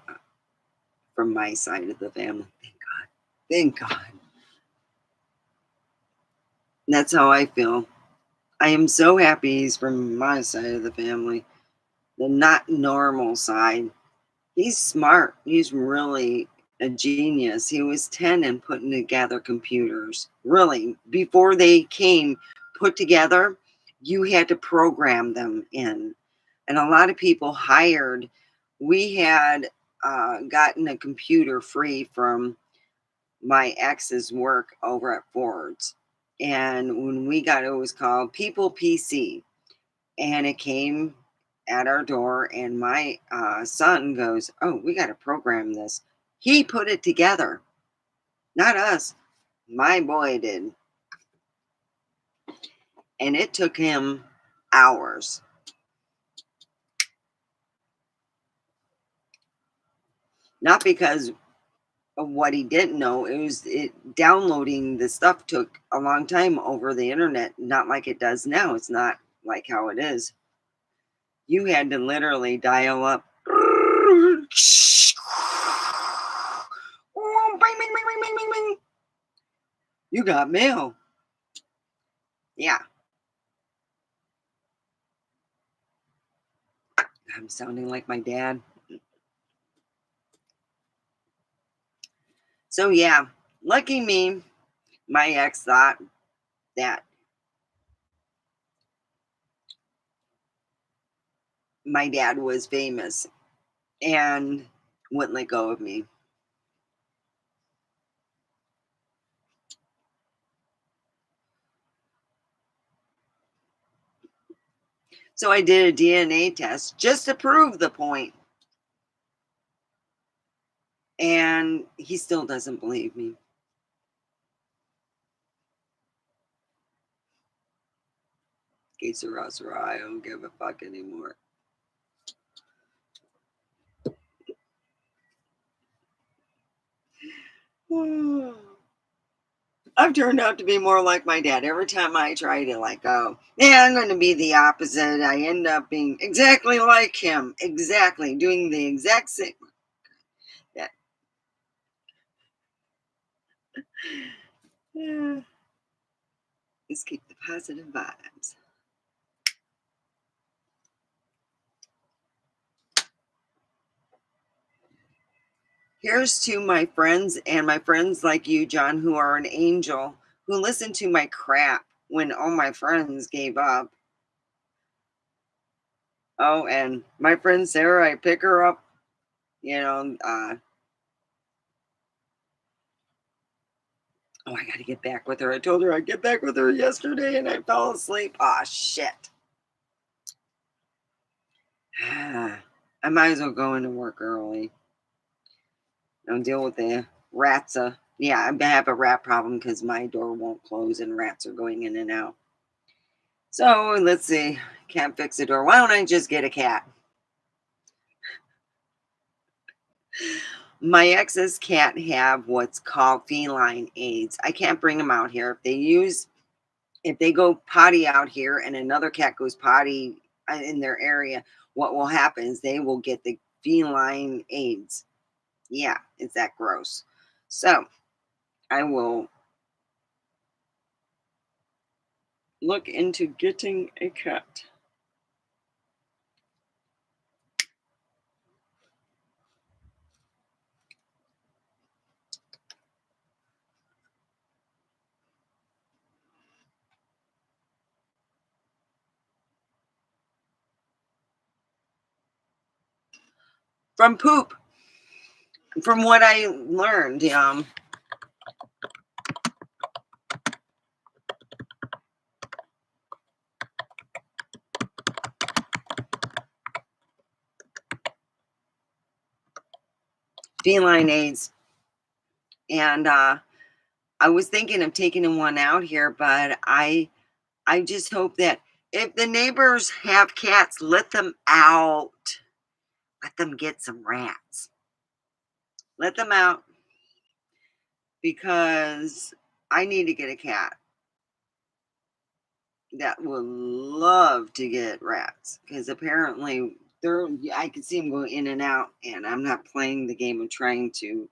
from my side of the family. Thank God. Thank God. That's how I feel. I am so happy he's from my side of the family, the not normal side. He's smart. He's really a genius. He was 10 and putting together computers. Really, before they came put together, you had to program them in. And a lot of people hired. We had gotten a computer free from my ex's work over at Ford's. And when we got it, it was called People PC. And it came at our door, and my son goes, "Oh, we got to program this." He put it together, not us. My boy did. And it took him hours. Not because of what he didn't know. Downloading the stuff took a long time over the internet, not like it does now. It's not like how it is. You had to literally dial up. You got mail. Yeah, I'm sounding like my dad. So, yeah, lucky me, my ex thought that my dad was famous and wouldn't let go of me. So I did a DNA test just to prove the point, and he still doesn't believe me. Que sera, sera, I don't give a fuck anymore. I've turned out to be more like my dad. Every time I try to, like, oh, yeah, I'm going to be the opposite, I end up being exactly like him. Exactly. Doing the exact same. Yeah. Yeah. Let's keep the positive vibes. Here's to my friends and my friends like you, John, who are an angel, who listen to my crap when all my friends gave up. Oh, and my friend Sarah, I pick her up, you know, oh, I got to get back with her. I told her I'd get back with her yesterday and I fell asleep. Ah, shit. I might as well go into work early. Don't deal with the rats. Yeah, I have a rat problem because my door won't close and rats are going in and out. So let's see. Can't fix a door. Why don't I just get a cat? My ex's can't have what's called feline aids. I can't bring them out here. If they go potty out here and another cat goes potty in their area, what will happen is they will get the feline aids. Yeah, it's that gross. So I will look into getting a cat. From poop, from what I learned, feline aids. And I was thinking of taking one out here, but I just hope that if the neighbors have cats, let them out. Let them get some rats. Let them out because I need to get a cat that will love to get rats because apparently I can see them go in and out, and I'm not playing the game of trying to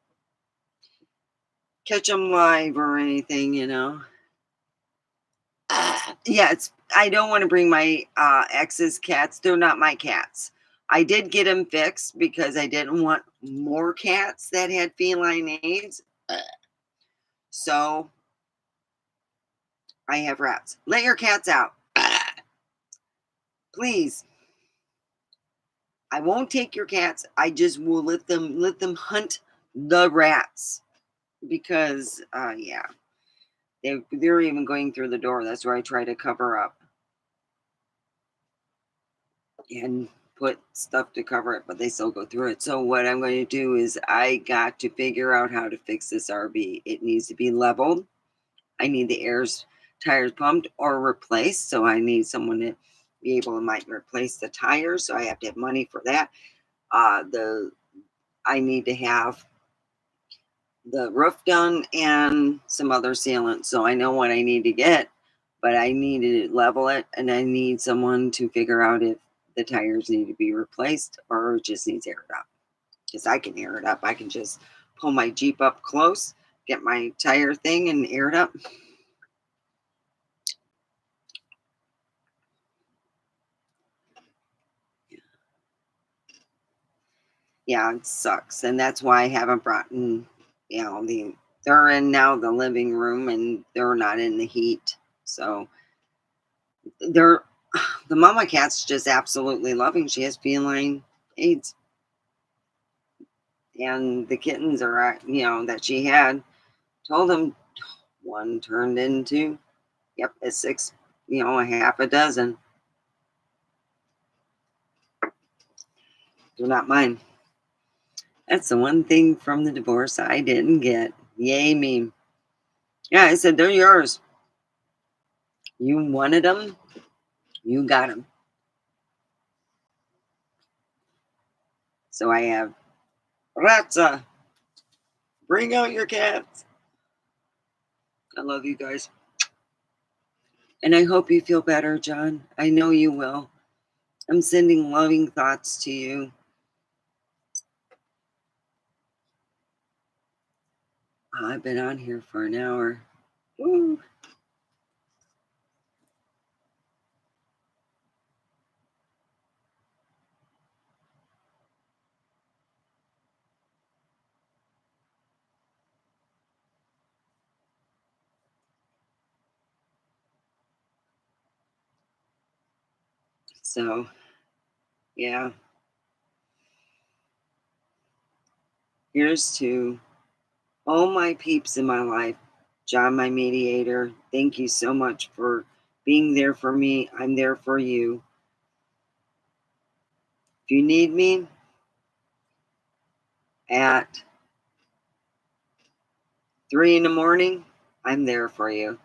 catch them live or anything. Yeah, I don't want to bring my ex's cats. They're not my cats. I did get them fixed because I didn't want more cats that had feline aids. So I have rats. Let your cats out. Please. I won't take your cats. I just will let them hunt the rats because yeah. They're even going through the door. That's where I try to cover up and put stuff to cover it, but they still go through it. So what I'm going to do is I got to figure out how to fix this RV. It needs to be leveled. I need the tires pumped or replaced. So I need someone to be able to might replace the tires. So I have to have money for that. I need to have the roof done and some other sealant. So I know what I need to get, but I need to level it and I need someone to figure out if the tires need to be replaced or it just needs aired up. Because I can air it up. I can just pull my Jeep up close, get my tire thing and air it up. Yeah, it sucks. And that's why I haven't brought in, they're in now the living room and they're not in the heat. So they're the mama cat's just absolutely loving. She has feline aids, and the kittens are that she had told them one turned into a six, a half a dozen. They're not mine. That's the one thing from the divorce I didn't get. Yay me. Yeah, I said they're yours. You wanted them, you got them. So I have Ratza. Bring out your cats. I love you guys. And I hope you feel better, John. I know you will. I'm sending loving thoughts to you. I've been on here for an hour. Woo. So, yeah, here's to all my peeps in my life. John, my mediator, thank you so much for being there for me. I'm there for you. If you need me at 3 in the morning, I'm there for you.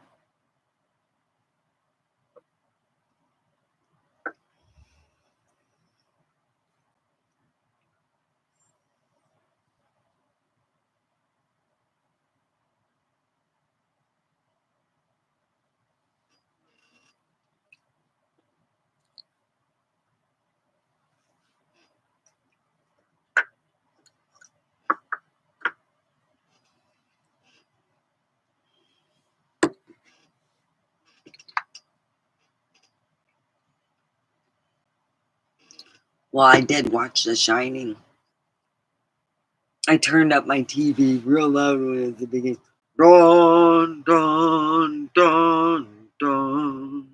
Well, I did watch The Shining. I turned up my TV real loud when it was the beginning. Dun, dun, dun, dun.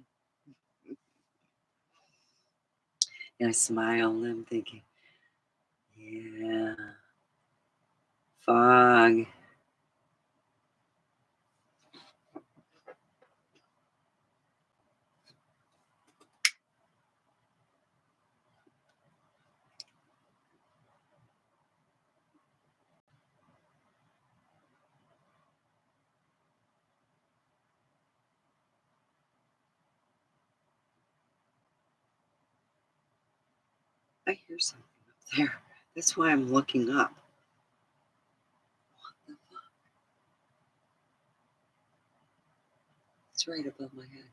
And I smiled and I'm thinking, yeah, fog. I hear something up there. That's why I'm looking up. What the fuck? It's right above my head.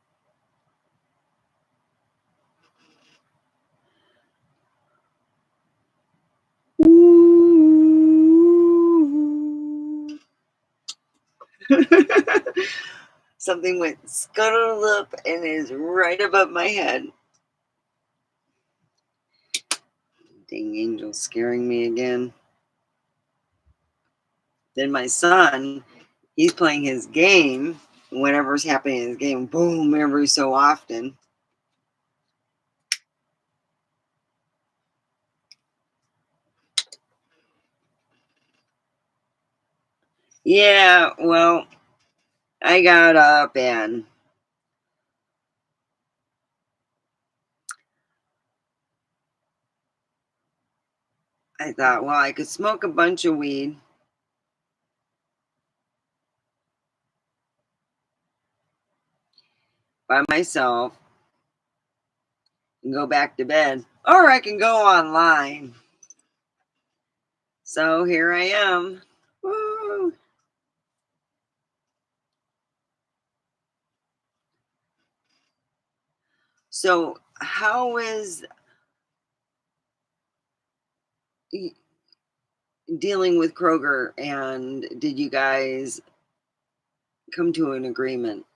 Ooh. Something went scuttled up and is right above my head. Dang angel scaring me again. Then my son, he's playing his game. Whenever's happening in his game, boom, every so often. Yeah, well, I got up and I thought, well, I could smoke a bunch of weed by myself and go back to bed, or I can go online. So here I am. Woo. So, how is dealing with Kroger, and did you guys come to an agreement?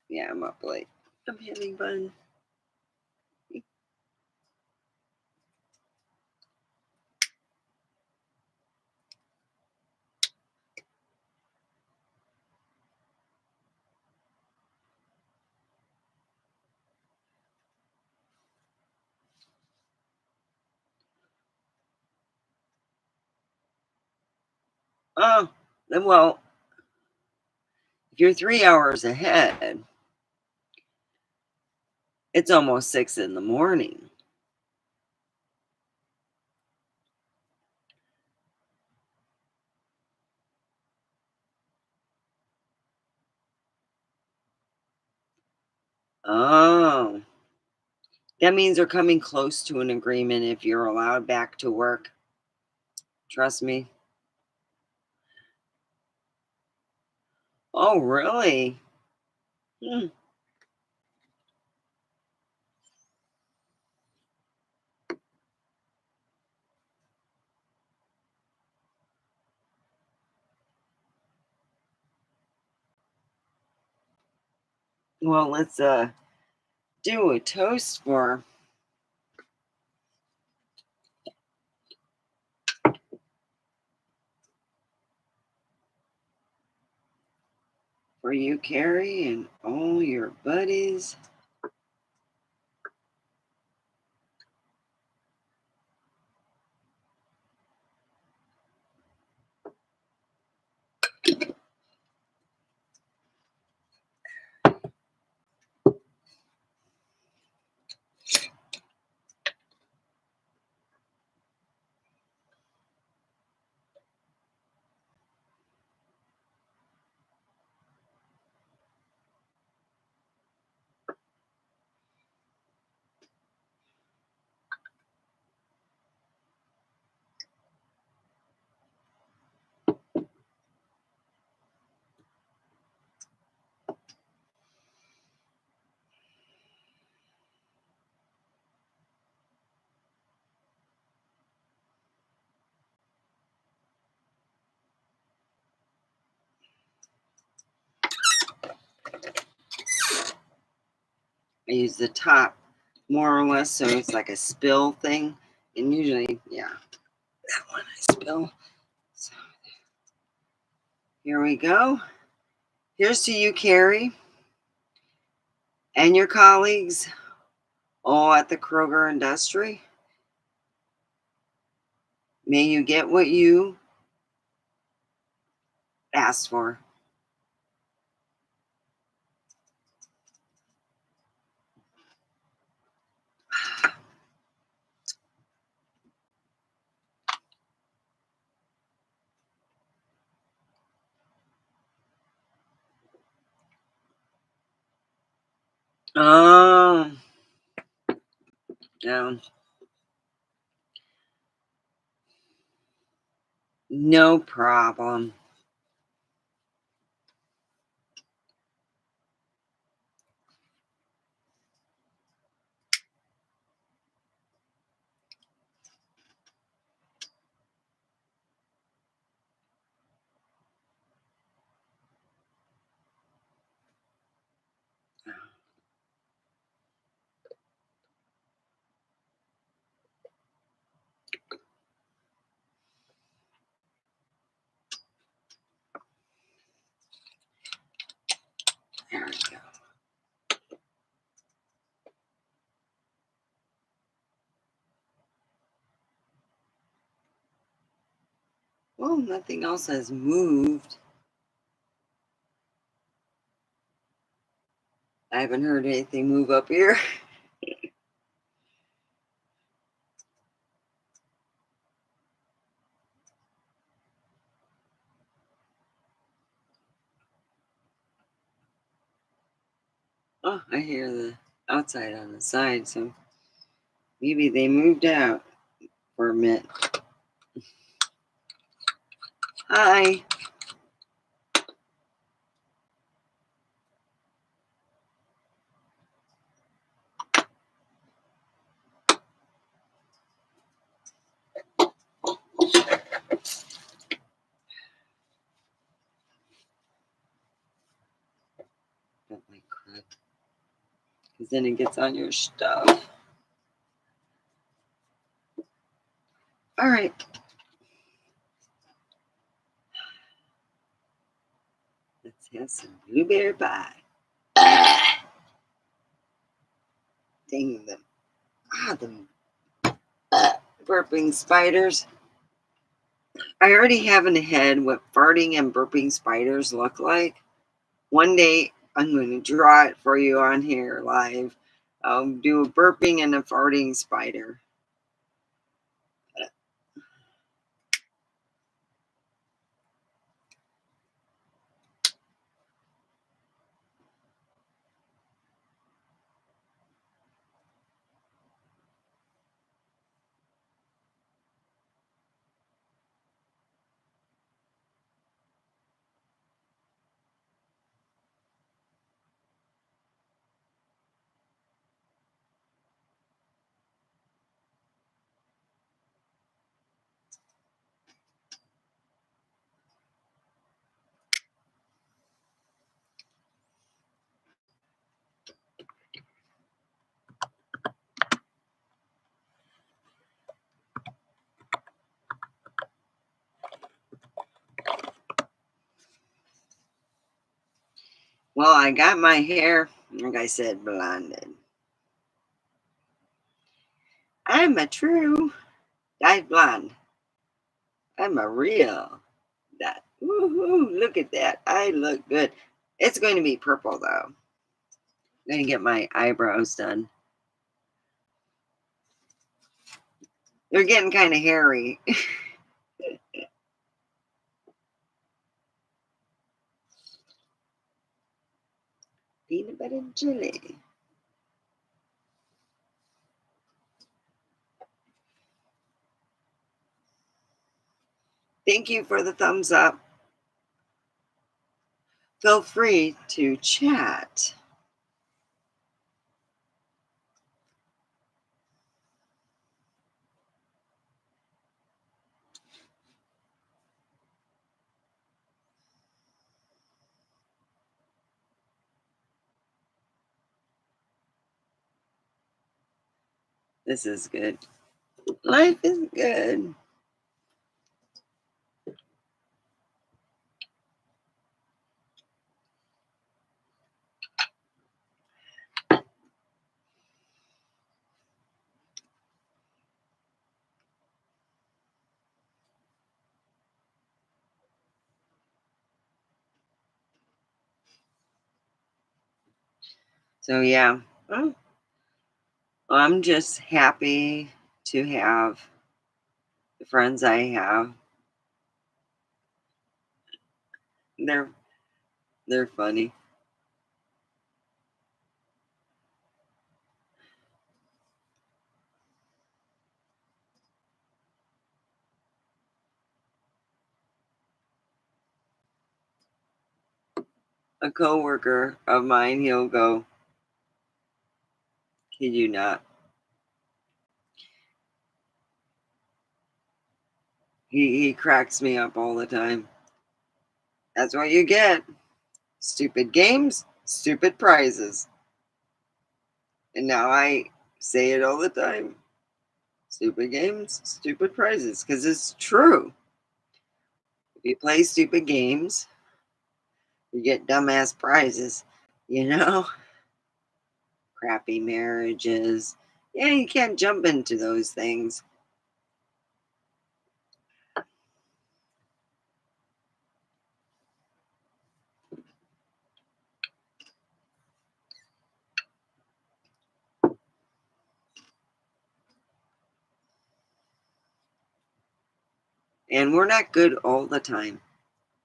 Yeah, I'm up late. I'm having fun. Oh, well, if you're 3 hours ahead, it's almost 6 in the morning. Oh, that means they're coming close to an agreement if you're allowed back to work. Trust me. Oh, really? Hmm. Well, let's do a toast for you, Carrie, and all your buddies. I use the top more or less so it's like a spill thing. And usually, yeah, that one I spill. So here we go. Here's to you, Carrie, and your colleagues all at the Kroger Industry. May you get what you asked for. Oh, no, no problem. There we go. Well, nothing else has moved. I haven't heard anything move up here. Oh, I hear the outside on the side, so maybe they moved out for a minute. Hi. Don't like crud, because then it gets on your stuff. All right. Let's have some blueberry pie. Dang them. The burping spiders. I already have in the head what farting and burping spiders look like. One day I'm going to draw it for you on here live. I'll do a burping and a farting spider. Well, I got my hair, like I said, blonded. I'm a true dyed blonde. I'm a real dyed. Woohoo! Look at that. I look good. It's going to be purple though. I'm going to get my eyebrows done. They're getting kind of hairy. Peanut butter and jelly. Thank you for the thumbs up. Feel free to chat. This is good. Life is good. So yeah, well, I'm just happy to have the friends I have. They're they're funny. A coworker of mine, he'll go, "Kid you not." He cracks me up all the time. That's what you get. Stupid games, stupid prizes. And now I say it all the time. Stupid games, stupid prizes. Because it's true. If you play stupid games, you get dumbass prizes. You know? Crappy marriages. Yeah, you can't jump into those things. And we're not good all the time.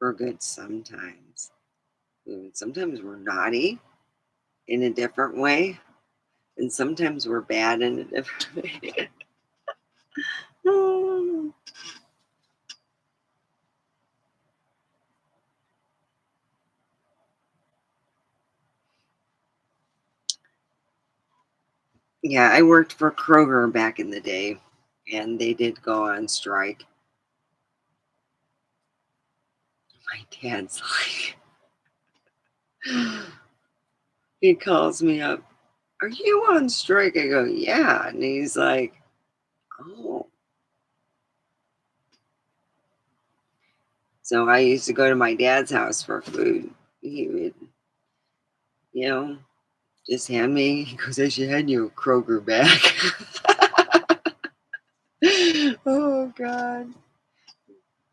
We're good sometimes. Sometimes we're naughty in a different way. And sometimes we're bad in a different way. Yeah, I worked for Kroger back in the day, and they did go on strike. My dad's like, he calls me up, "Are you on strike?" I go, "Yeah." And he's like, "Oh." So I used to go to my dad's house for food. He would, you know, just hand me, he goes, "I should hand you a Kroger bag." Oh, God.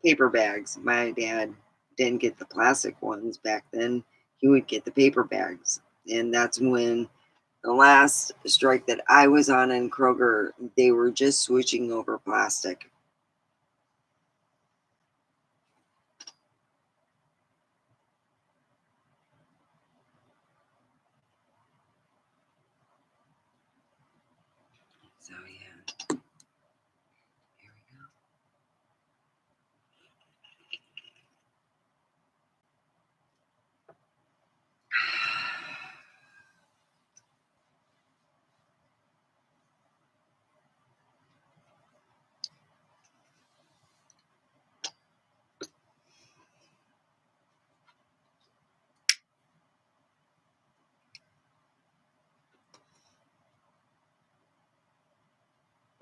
Paper bags. My dad didn't get the plastic ones back then. He would get the paper bags. And that's when the last strike that I was on in Kroger, they were just switching over plastic. So yeah, here we go.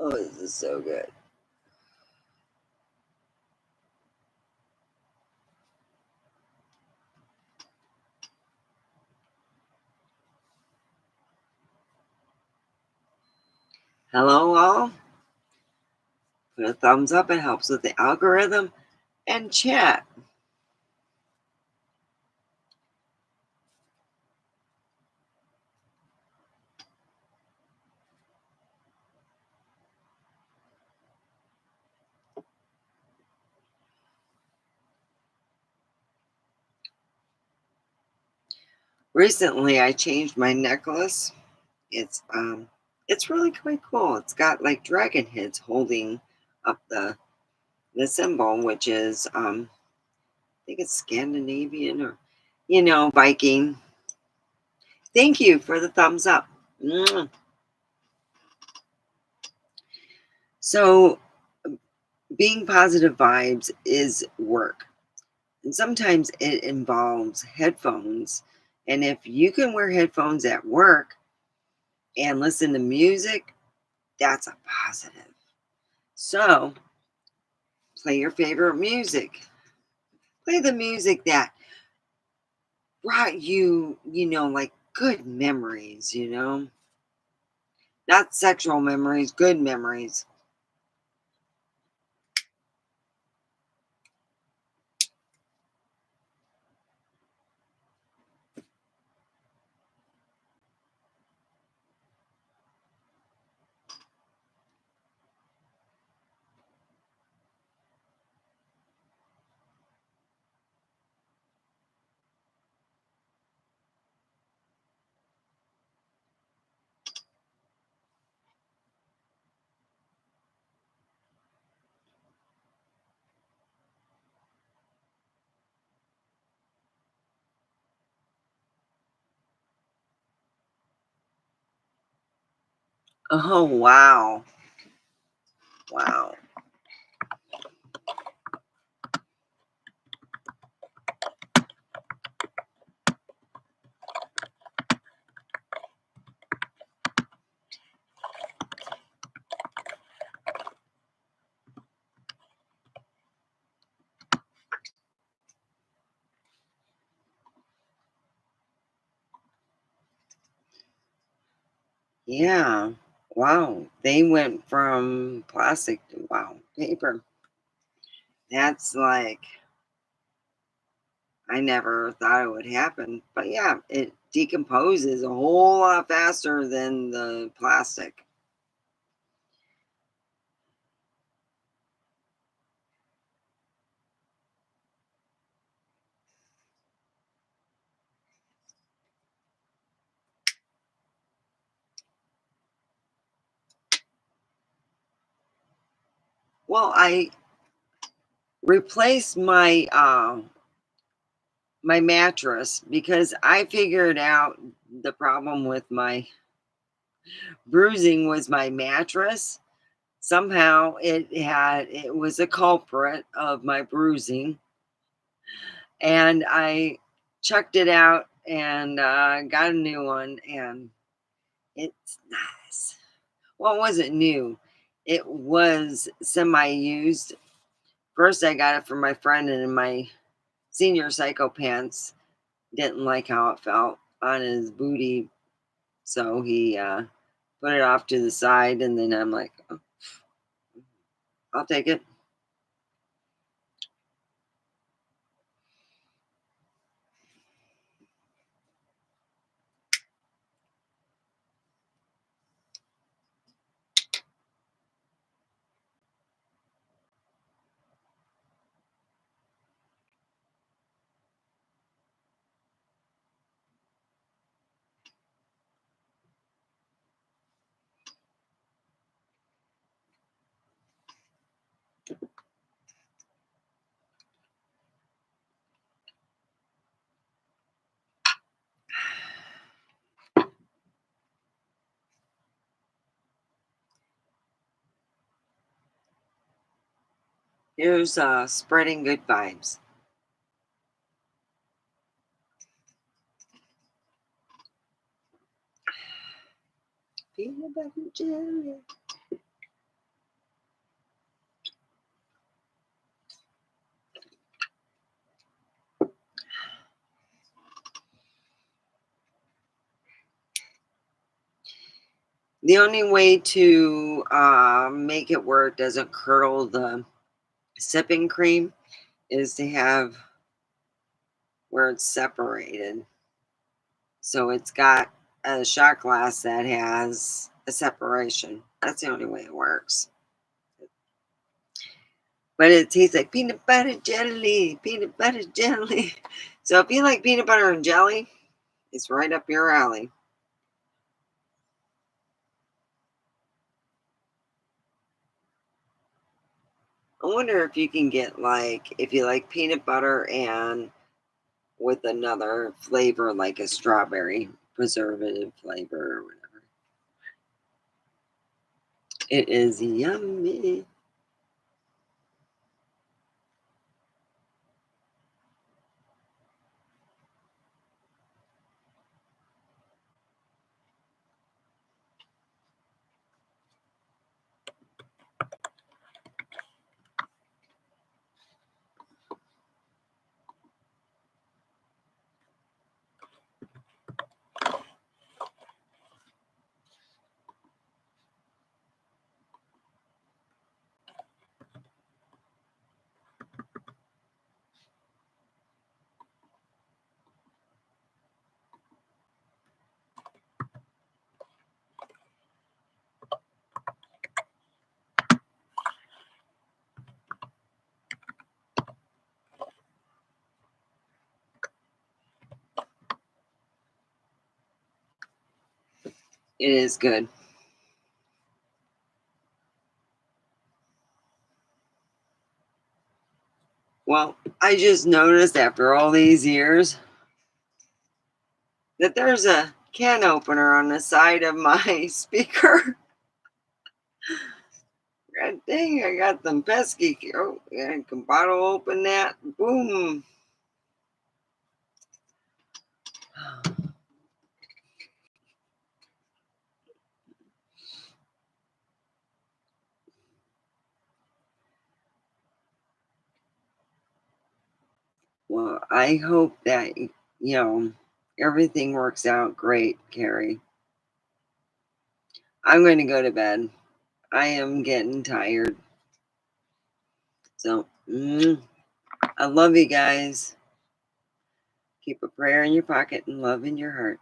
Oh, this is so good. Hello, all. Put a thumbs up. It helps with the algorithm and chat. Recently, I changed my necklace. It's really quite cool. It's got like dragon heads holding up the symbol, which is I think it's Scandinavian or Viking. Thank you for the thumbs up. Mwah. So being positive vibes is work. And sometimes it involves headphones. And if you can wear headphones at work and listen to music, That's a positive. So, play your favorite music. Play the music that brought you, like good memories, not sexual memories, good memories. Oh, wow. Wow. Yeah. Wow. They went from plastic to, wow, paper. That's like, I never thought it would happen. But yeah, it decomposes a whole lot faster than the plastic. Well, I replaced my mattress because I figured out the problem with my bruising was my mattress. Somehow it was a culprit of my bruising, and I chucked it out and got a new one, and it's nice. Well, it wasn't new; it was semi-used. First, I got it from my friend, and in my senior psycho pants didn't like how it felt on his booty, so he put it off to the side, and then I'm like, "Oh, I'll take it." Here's spreading good vibes. Peanut butter and jelly. The only way to make it where it doesn't curdle the sipping cream is to have where it's separated. So it's got a shot glass that has a separation. That's the only way it works. But it tastes like peanut butter jelly, peanut butter jelly. So if you like peanut butter and jelly, it's right up your alley. I wonder if you can get like if you like peanut butter and with another flavor like a strawberry preservative flavor or whatever. It is yummy. It is good. Well, I just noticed after all these years that there's a can opener on the side of my speaker. God dang, I got them pesky. Oh, yeah, I can bottle open that. Boom. Well, I hope that, everything works out great, Carrie. I'm going to go to bed. I am getting tired. So, I love you guys. Keep a prayer in your pocket and love in your heart.